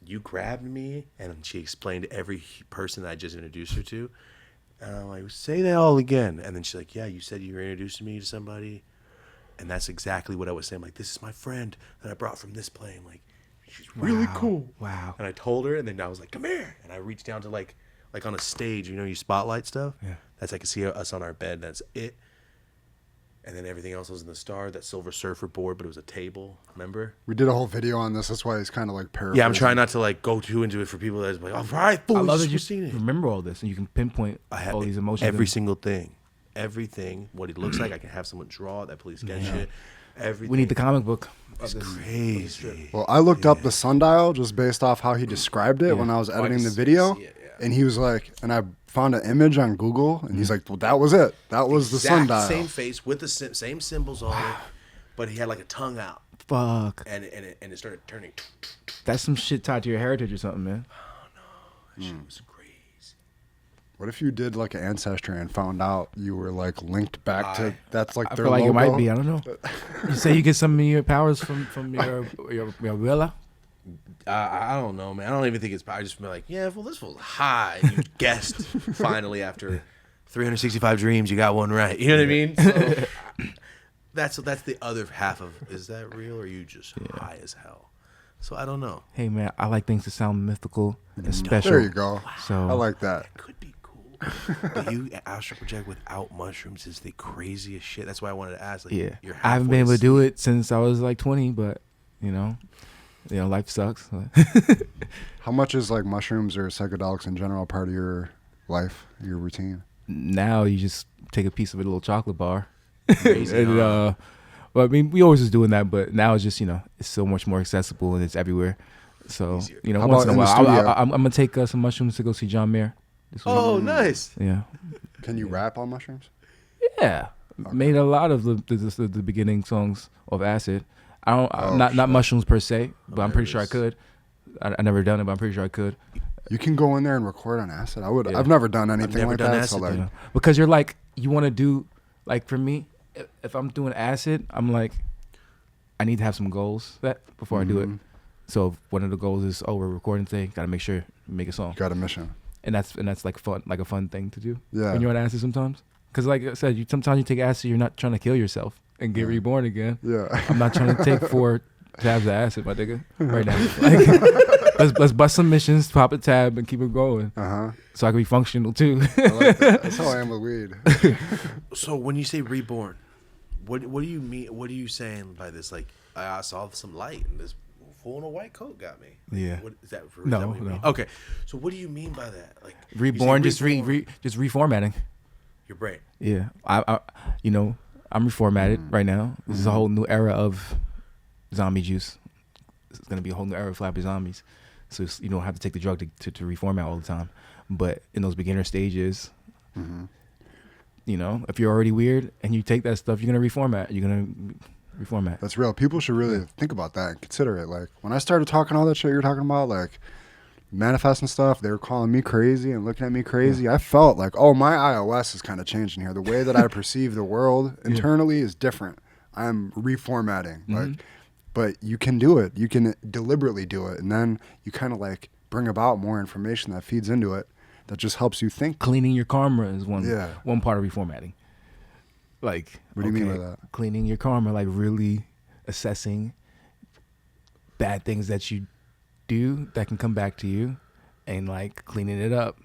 you grabbed me, and she explained to every person that I just introduced her to. And I'm like, say that all again. And then she's like, yeah, you said you were introducing me to somebody. And that's exactly what I was saying. Like, this is my friend that I brought from this plane. Like, she's really cool. Wow. And I told her, and then I was like, come here. And I reached down to like on a stage, you spotlight stuff? Yeah. That's I could see us on our bed. That's it. and then everything else was in the star. That Silver Surfer board, but it was a table. Remember? We did a whole video on this. That's why it's kind of like paraphrasing. Yeah, I'm trying not to like go too into it for people that's like, all right, I love that you've you seen it. remember all this and you can pinpoint all these emotions. Every single thing, everything, what he looks like. I can have someone draw that police get shit. Everything. We need the comic book. It's crazy. Well, I looked up the sundial just based off how he described it when I was editing the video. And he was like, and I found an image on Google, and he's like, well, that was it. That was the sundial. Same face with the same symbols on it, but he had like a tongue out. Fuck. And it started turning. That's some shit tied to your heritage or something, man. Oh no, that shit was crazy. What if you did like an ancestry and found out you were like linked back to that's like I their feel like logo? it might be. I don't know. You say you get some of your powers from your abuela? I don't know, man. I don't even think it's. I just feel like, yeah, well, this was high. You guessed finally after 365 dreams, you got one right. You know what I mean? So, that's the other half of. Is that real or are you just high as hell? So I don't know. Hey man, I like things to sound mythical and special. There you go. So I like that. That could be cool. But you astral project without mushrooms is the craziest shit. That's why I wanted to ask. Like, yeah, you're I haven't been able to do it since I was like 20, but you know, life sucks. How much is like mushrooms or psychedelics in general part of your life, your routine? Now you just take a piece of a little chocolate bar. Crazy, and, well, I mean, we always was doing that, but now it's just it's so much more accessible and it's everywhere. So How once about in a in the while, studio? I'm gonna take some mushrooms to go see John Mayer. Oh, nice. Yeah. Can you rap on mushrooms? Yeah. Okay. Made a lot of the beginning songs of acid. I don't not mushrooms per se, but I'm pretty sure I could. I never done it, but I'm pretty sure I could. You can go in there and record on acid. I would. Yeah. I've never done anything never like done that. acid, So like, because you're like you want to do like for me, if I'm doing acid, I'm like I need to have some goals before I do it. So if one of the goals is we're recording today, gotta make sure we make a song. got a mission. And that's like fun, like a fun thing to do. Yeah. When you're on acid sometimes, because like I said, sometimes you take acid, you're not trying to kill yourself and get reborn again. Yeah. I'm not trying to take 4 tabs of acid, my nigga, right now. Like, let's bust some missions, pop a tab, and keep it going. So I can be functional too. I like that. That's how I am with weed. So when you say reborn, what do you mean? What are you saying by this? Like I saw some light and this fool in a white coat got me. Yeah. What is that? No. Okay. So what do you mean by that? Like Reborn, just reformatting. Your brain. Yeah, I I'm reformatted right now. This is a whole new era of zombie juice. It's gonna be a whole new era of Flatbush Zombies. So you don't have to take the drug to reformat all the time. But in those beginner stages, if you're already weird and you take that stuff, you're gonna reformat. You're gonna reformat. That's real. People should really think about that and consider it. Like when I started talking all that shit you're talking about, like manifesting stuff, they were calling me crazy and looking at me crazy. I felt like, my iOS is kind of changing here. The way that I perceive the world internally is different. I'm reformatting. Like, but you can do it. You can deliberately do it, and then you kind of like bring about more information that feeds into it that just helps you think. Cleaning your karma is one part of reformatting. Like, what do you mean by that? Cleaning your karma, like really assessing bad things that you do that can come back to you, and like cleaning it up,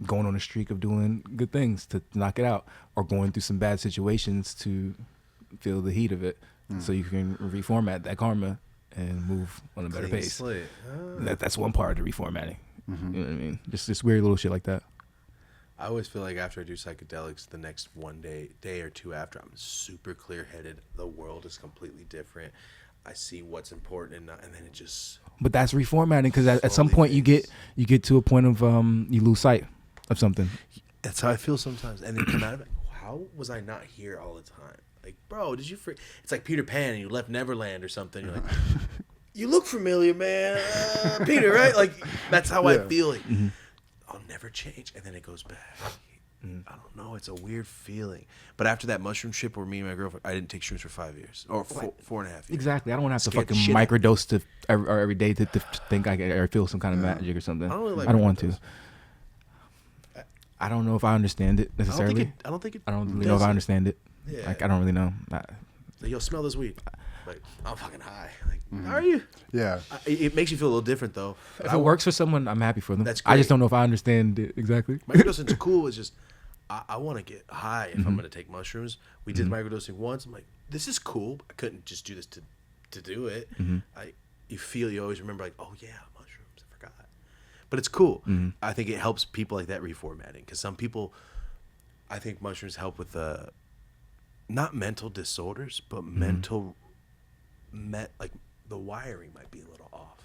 going on a streak of doing good things to knock it out, or going through some bad situations to feel the heat of it, so you can reformat that karma and move on a better pace. That's one part of the reformatting. You know what I mean? Just weird little shit like that. I always feel like after I do psychedelics, the next day or two after, I'm super clear-headed. The world is completely different. I see what's important and then it just. But that's reformatting, because at some point you get to a point of you lose sight of something. That's how I feel sometimes, and then come out of it. How was I not here all the time? Like, bro, did you? It's like Peter Pan, and you left Neverland or something. You're like, you look familiar, man, Peter, right? Like that's how I feel. Like I'll never change, and then it goes back. I don't know. It's a weird feeling. But after that mushroom trip where me and my girlfriend, I didn't take shrooms for 5 years or 4.5 years. Exactly. I don't want to have to Scared fucking shit microdose every day to think I can or feel some kind of magic or something. I don't really like I don't want microdose. to. I don't know if I understand it necessarily. I don't think it. I don't really know if I understand it. Yeah. Like I don't really know. Like, yo, smell this weed. Like I'm fucking high. Like, how are you? Yeah. It makes you feel a little different though. If it works for someone, I'm happy for them. That's I just great. don't know if I understand it exactly. Microdosing's cool. It's just I want to get high if I'm going to take mushrooms. We did microdosing once. I'm like, this is cool. I couldn't just do this to do it. You always remember like, oh yeah, mushrooms. I forgot. But it's cool. I think it helps people like that reformatting, because some people, I think mushrooms help with not mental disorders, but like the wiring might be a little off.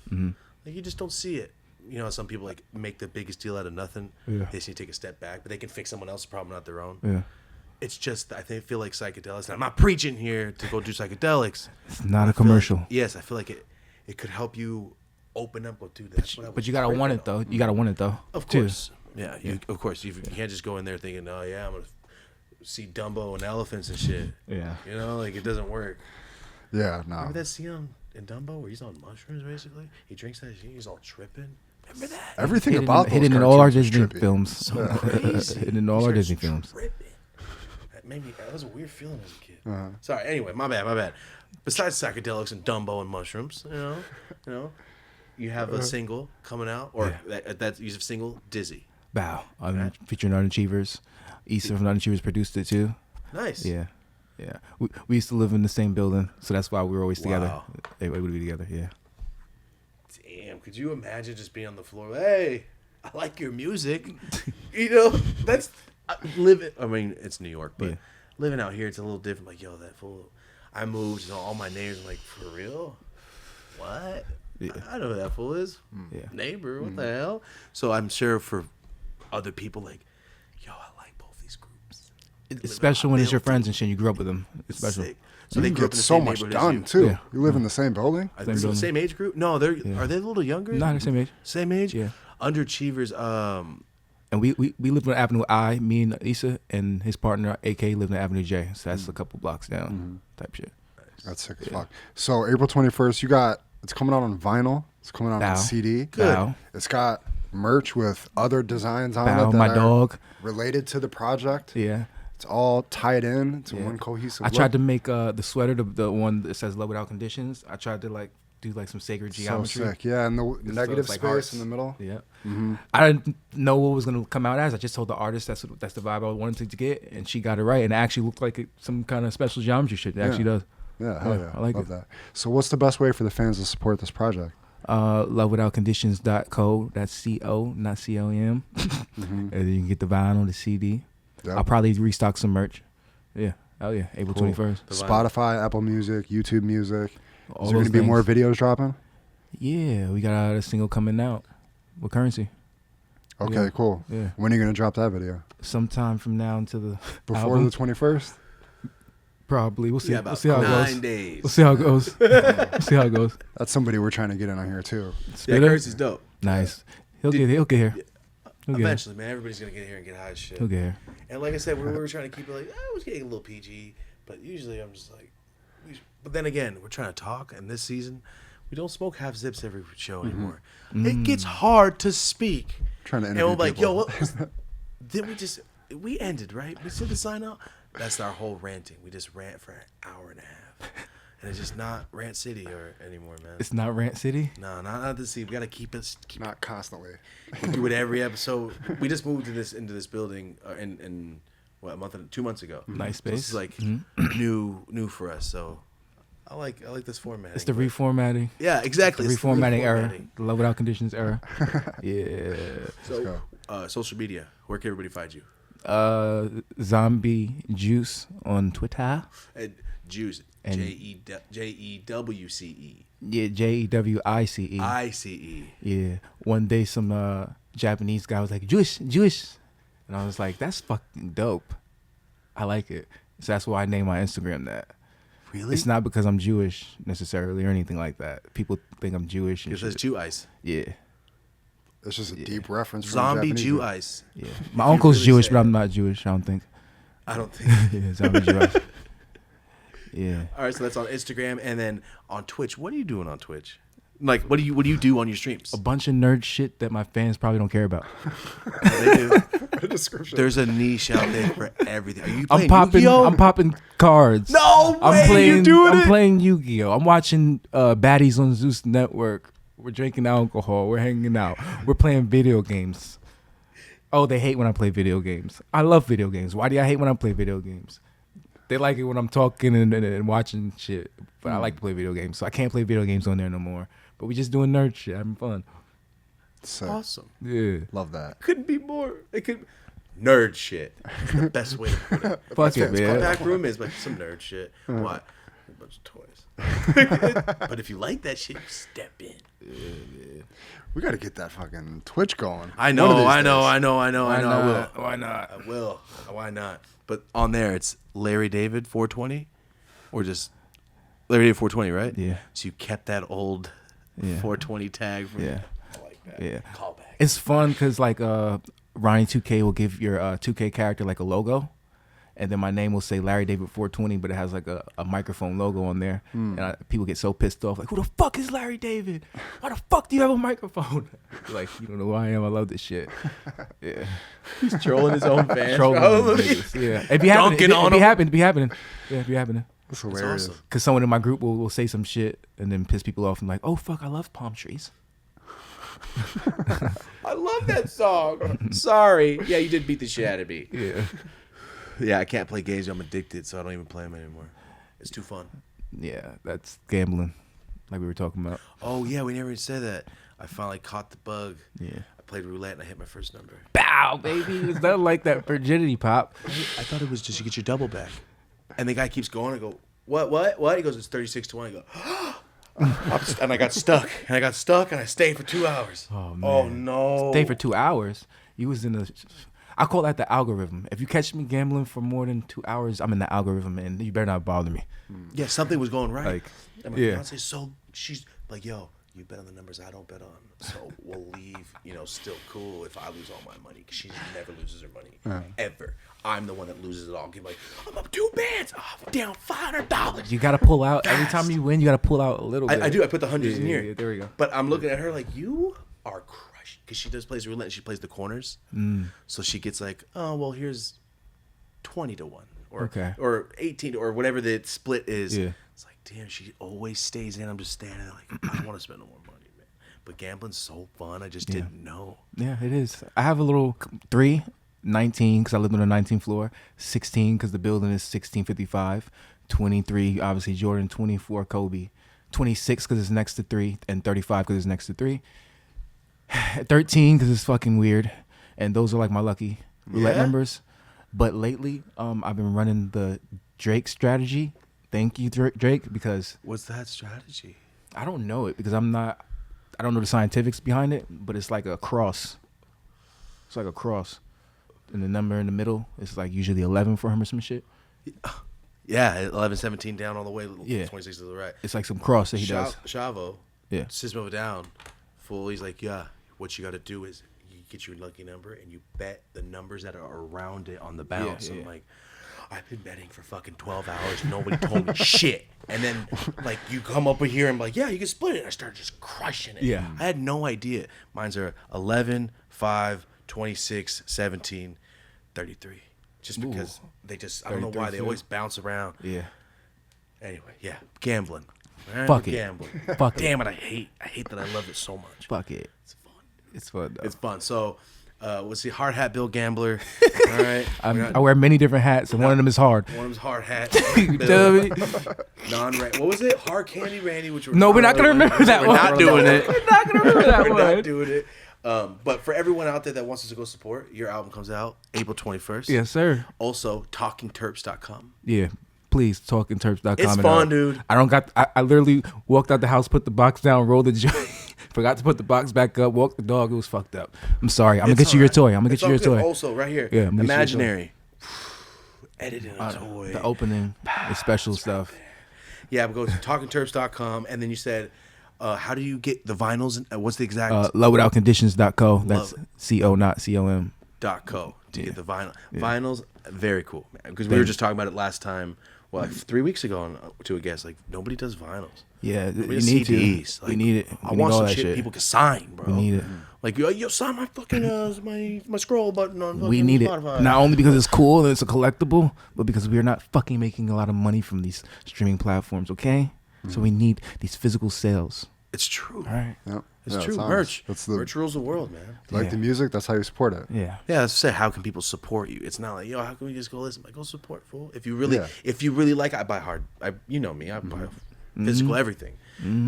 Like you just don't see it. You know, some people like make the biggest deal out of nothing. Yeah. They just need to take a step back, but they can fix someone else's problem, not their own. Yeah. It's just, I feel like psychedelics, and I'm not preaching here to go do psychedelics. It's not a commercial. Yes, I feel like it could help you open up with that. But you gotta want it though. You gotta want it though. Of course. Yeah. Of course. You can't just go in there thinking, oh yeah, I'm gonna see Dumbo and elephants and shit. Yeah. You know, like it doesn't work. Yeah, no. Remember that scene in Dumbo where he's on mushrooms basically? He drinks that shit, he's all tripping. Remember that? Everything about those hidden in all our cartoons Disney was trippy. films. So crazy. Hidden in all our Disney films. Tripping. That was a weird feeling as a kid. Sorry. Anyway, my bad. Besides psychedelics and Dumbo and mushrooms, you know, you have a single coming out, or that's you have a single, Dizzy. Bow. Featuring Unachievers. Issa from Unachievers produced it too. Nice. Yeah. We used to live in the same building, so that's why we were always together. Wow. They would be together. Yeah. Damn, could you imagine just being on the floor? Hey, I like your music. You know, that's living. I mean, it's New York, but living out here, it's a little different. Like, yo, that fool. I moved, and all my neighbors. I'm like, for real? What? Yeah. I know who that fool is. Yeah. Neighbor, what the hell? So I'm sure for other people, like, yo, I like both these groups. It's special when it's your friends and shit. You grew up with them. It's special. Sick. So So you they can grew up get in the so same much neighborhood as done you. too. Yeah. You live in the same building. Is it the building. same age group? No, are they a little younger? Not the same age. Same age? Yeah. Underachievers. And we lived on Avenue I. Me and Issa and his partner AK lived on Avenue J. So that's a couple blocks down, type shit. That's sick as fuck. So April 21st, it's coming out on vinyl. It's coming out Bow. on CD. Bow. It's got merch with other designs on Bow, it that my are dog. related to the project. Yeah. It's all tied in to one cohesive I look. tried to make the sweater, the one that says "Love Without Conditions." I tried to do some sacred so geometry. sick. Yeah, and the negative like space hearts. in the middle. Yeah. Mm-hmm. I didn't know what was gonna come out as. I just told the artist that's the vibe I wanted to get, and she got it right. And it actually looked like some kind of special geometry shit. It actually does. Yeah, hell yeah. I like Love it. that. So what's the best way for the fans to support this project? Lovewithoutconditions.co. That's CO, not COM. And then you can get the vinyl, the CD. Yep. I'll probably restock some merch. Yeah. Oh yeah. April Cool. 21st. Spotify, Apple Music, YouTube Music. All Is there going to be those more things. videos dropping? Yeah, we got a single coming out with Currency. Okay, Yeah. cool. Yeah. When are you going to drop that video? Sometime from now until the Before album. the 21st? Probably. We'll see. Yeah, We'll about see how it 9 goes. days. We'll see how it goes. We'll see how it goes. That's somebody we're trying to get in on here too. Yeah, Spitter? Curtis is dope. Nice. He'll get here. He'll get here. He'll get here. Eventually, man, everybody's gonna get here and get high as shit. He'll get here. And like I said, we were trying to keep it like, I was getting a little PG, but usually I'm just like, but then again, we're trying to talk, and this season, we don't smoke half zips every show anymore. It gets hard to speak. Trying to And interview we're like, people. yo, what was, then we ended, right? We said the sign out. That's our whole ranting. We just rant for an hour and a half. And it's just not Rant City anymore, man. It's not Rant City. No, not this city. We gotta keep Not constantly. we do it every episode. We just moved into this building in what, 2 months ago. Nice So this space. is like new for us. So I like this format. It's the reformatting. Yeah, exactly. The It's the reformatting era. reformatting. The Love Without Conditions era. Yeah. So social media. Where can everybody find you? Zombie Jewce on Twitter. And Jewce. And- JEWCE. Yeah, JEWICE. ICE. Yeah. One day some Japanese guy was like, Jewish. And I was like, that's fucking dope. I like it. So that's why I named my Instagram that. Really? It's not because I'm Jewish necessarily or anything like that. People think I'm Jewish. And It says shit. Jew Ice. Yeah. It's just a deep reference from Zombie Japanese Jew people. Ice. Yeah. My uncle's really Jewish, say but it. I'm not Jewish, I don't think. I don't think. Yeah, zombie Jewish. Yeah. All right, so that's on Instagram, and then on Twitch. What are you doing on Twitch? Like, what do you do on your streams? A bunch of nerd shit that my fans probably don't care about. They do. Description. There's a niche out there for everything. Are you I'm playing Yu-Gi-Oh? I'm popping cards. No way, I'm playing, you're doing I'm it? playing Yu-Gi-Oh. I'm watching Baddies on Zeus Network. We're drinking alcohol. We're hanging out. We're playing video games. Oh, they hate when I play video games. I love video games. Why do I hate when I play video games? They like it when I'm talking and watching shit. But I like to play video games, so I can't play video games on there no more. But we just doing nerd shit, having fun. So, Awesome. Yeah. love that. Couldn't be more. It could. Nerd shit. The best way to put it. Fuck it, That's man. what back room is, like some nerd shit. What? A bunch of toys. But if you like that shit, you step in. We got to get that fucking Twitch going. I know. Why I will. not? Why not? I will. Why not? But on there, it's Larry David 420, or just Larry David 420, right? Yeah. So you kept that old 420 tag. From, Yeah. I like that. Yeah. Callback. It's fun because like Ronnie 2K will give your 2K character like a logo, and then my name will say Larry David 420, but it has like a microphone logo on there, and people get so pissed off, like, who the fuck is Larry David? Why the fuck do you have a microphone? Like, you don't know who I am. I love this shit. Yeah, He's trolling his own fans. trolling probably. niggas. Yeah, it'd be happening. Dunking on It'd be him. happening. It'd be happening. Yeah, it'd be happening. That's That's hilarious. awesome. Because someone in my group will say some shit and then piss people off and like, oh fuck, I love palm trees. I love that song. Sorry. Yeah, you did beat the shit out of me. Yeah. Yeah, I can't play games. I'm addicted, so I don't even play them anymore. It's too fun. Yeah, that's gambling, like we were talking about. Oh, yeah, we never even said that. I finally caught the bug. Yeah. I played roulette and I hit my first number. Bow, baby. It's not like that virginity pop. I thought it was just you get your double back. And the guy keeps going. I go, what? He goes, it's 36-20. I go, and I got stuck. And I stayed for 2 hours. Oh, man. Oh, no. Stay for 2 hours. You was in the... I call that the algorithm. If you catch me gambling for more than 2 hours, I'm in the algorithm, and you better not bother me. Yeah, something was going right. Like, and my yeah. fiance she's like, yo, you bet on the numbers I don't bet on. So we'll leave, still cool if I lose all my money. Because she never loses her money, ever. I'm the one that loses it all. I'm like, I'm up 2 bands. Oh, I'm down $500. You got to pull out. Every time you win, you got to pull out a little bit. I do. I put the hundreds in here. Yeah, there we go. But I'm looking at her like, you are crushed. Because she plays roulette and she plays the corners. So she gets like, oh, well, here's 20-1. Or 18 or whatever the split is. Yeah. It's like, damn, she always stays in. I'm just standing there like, I don't want to spend no more money, man. But gambling's so fun. I just didn't know. Yeah, it is. I have a little 3, 19 because I live on the 19th floor, 16 because the building is 1655, 23 obviously Jordan, 24 Kobe, 26 because it's next to 3, and 35 because it's next to 3, 13 because it's fucking weird, and those are like my lucky roulette numbers. But lately, I've been running the Drake strategy. Thank you, Drake, because What's that strategy? I don't know it because I don't know the scientifics behind it, but it's like a cross. It's like a cross. And the number in the middle is like usually 11 for him or some shit. Yeah, 11, 17 down all the way, Yeah. 26 to the right. It's like some cross that he does. Chavo, Yeah. System of a Down, fool. He's like, yeah, what you got to do is you get your lucky number and you bet the numbers that are around it on the bounce. Yeah, yeah. I'm like, I've been betting for fucking 12 hours. Nobody told me shit. And then, like, you come up here and I'm like, yeah, you can split it. And I started just crushing it. Yeah. I had no idea. Mine's are 11, 5, 26, 17, 33. Just because they just, I don't know why, they always bounce around. Yeah. Anyway, yeah, gambling. Fuck it. Gambling. Fuck it. Damn it, I hate that I love it so much. Fuck it. It's fun. It's fun though. It's fun. So, let's see, hard hat Bill Gambler. All right. I wear many different hats, and one of them is hard. One of them's hard hat. You Bill. feel me? What was it? Hard candy Randy, which No, we're not gonna remember that We're one. not doing it. We're not gonna remember that We're one. not doing it. But for everyone out there that wants us to go support, your album comes out April 21st. Yes, sir. Also, talkingterps.com. Yeah. Please, talkingterps.com. It's fun, dude. I literally walked out the house, put the box down, rolled the joint, forgot to put the box back up, walked the dog. It was fucked up. I'm sorry. I'm going to get you your toy. I'm going to get you your toy. Also, right here. Yeah, I'm gonna get you your Imaginary. Editing a toy. The opening, the special stuff. Yeah, but go to talkingterps.com. And then you said, how do you get the vinyls? What's the exact? Lovewithoutconditions.co. That's CO, not COM. .co to get the vinyl. Yeah. Vinyls, very cool, man. Because we were just talking about it last time, like 3 weeks ago to a guest. Like, nobody does vinyls. Yeah, Nobody you does need CDs. to. Like, We need it. I We want need all some that shit shit. people can sign, bro. We need it. Like, yo, sign my fucking my scroll button on We need Spotify. it. Not only because it's cool and it's a collectible, but because we are not fucking making a lot of money from these streaming platforms, okay? So we need these physical sales. It's true. All right. Yep. It's Yeah, true. honest. Merch. That's Merch rules the world, man. like Yeah. the music. That's how you support it. Yeah. Yeah, that's to say, how can people support you? It's not like, yo, how can we just go listen? Like, go support, fool. If you really, like, I buy hard. You know me, I buy physical everything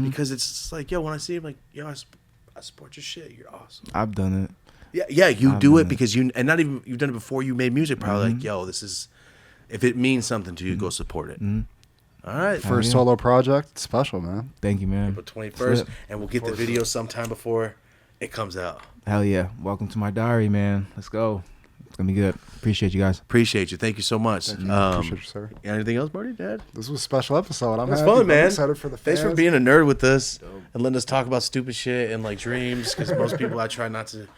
because it's just like, yo, when I see him, like, yo, I support your shit. You're awesome. I've done it. Yeah, you do it because you've done it before you made music. Probably like, yo, this is, if it means something to you, go support it. All right, First solo project, it's special, man. Thank you, man. April 21st, and we'll get the video sometime before it comes out. Hell yeah. Welcome to my diary, man. Let's go. It's going to be good. Appreciate you guys. Appreciate you. Thank you so much. Appreciate you, sir. Anything else, Marty, Dad? This was a special episode. I'm It's happy. fun, man. I'm excited for the fans. Thanks for being a nerd with us and letting us talk about stupid shit and like dreams. Because most people, I try not to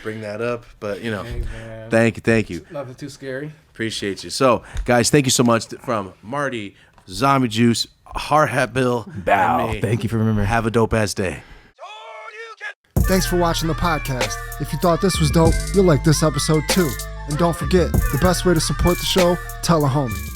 bring that up, but you know, man. thank you. Nothing too scary. Appreciate you. So, guys, thank you so much from Marty, Zombie Juice, Hard Hat Bill, Bow. and me. Thank you for remembering. Have a dope ass day. Thanks for watching the podcast. If you thought this was dope, you'll like this episode too. And don't forget, the best way to support the show, tell a homie.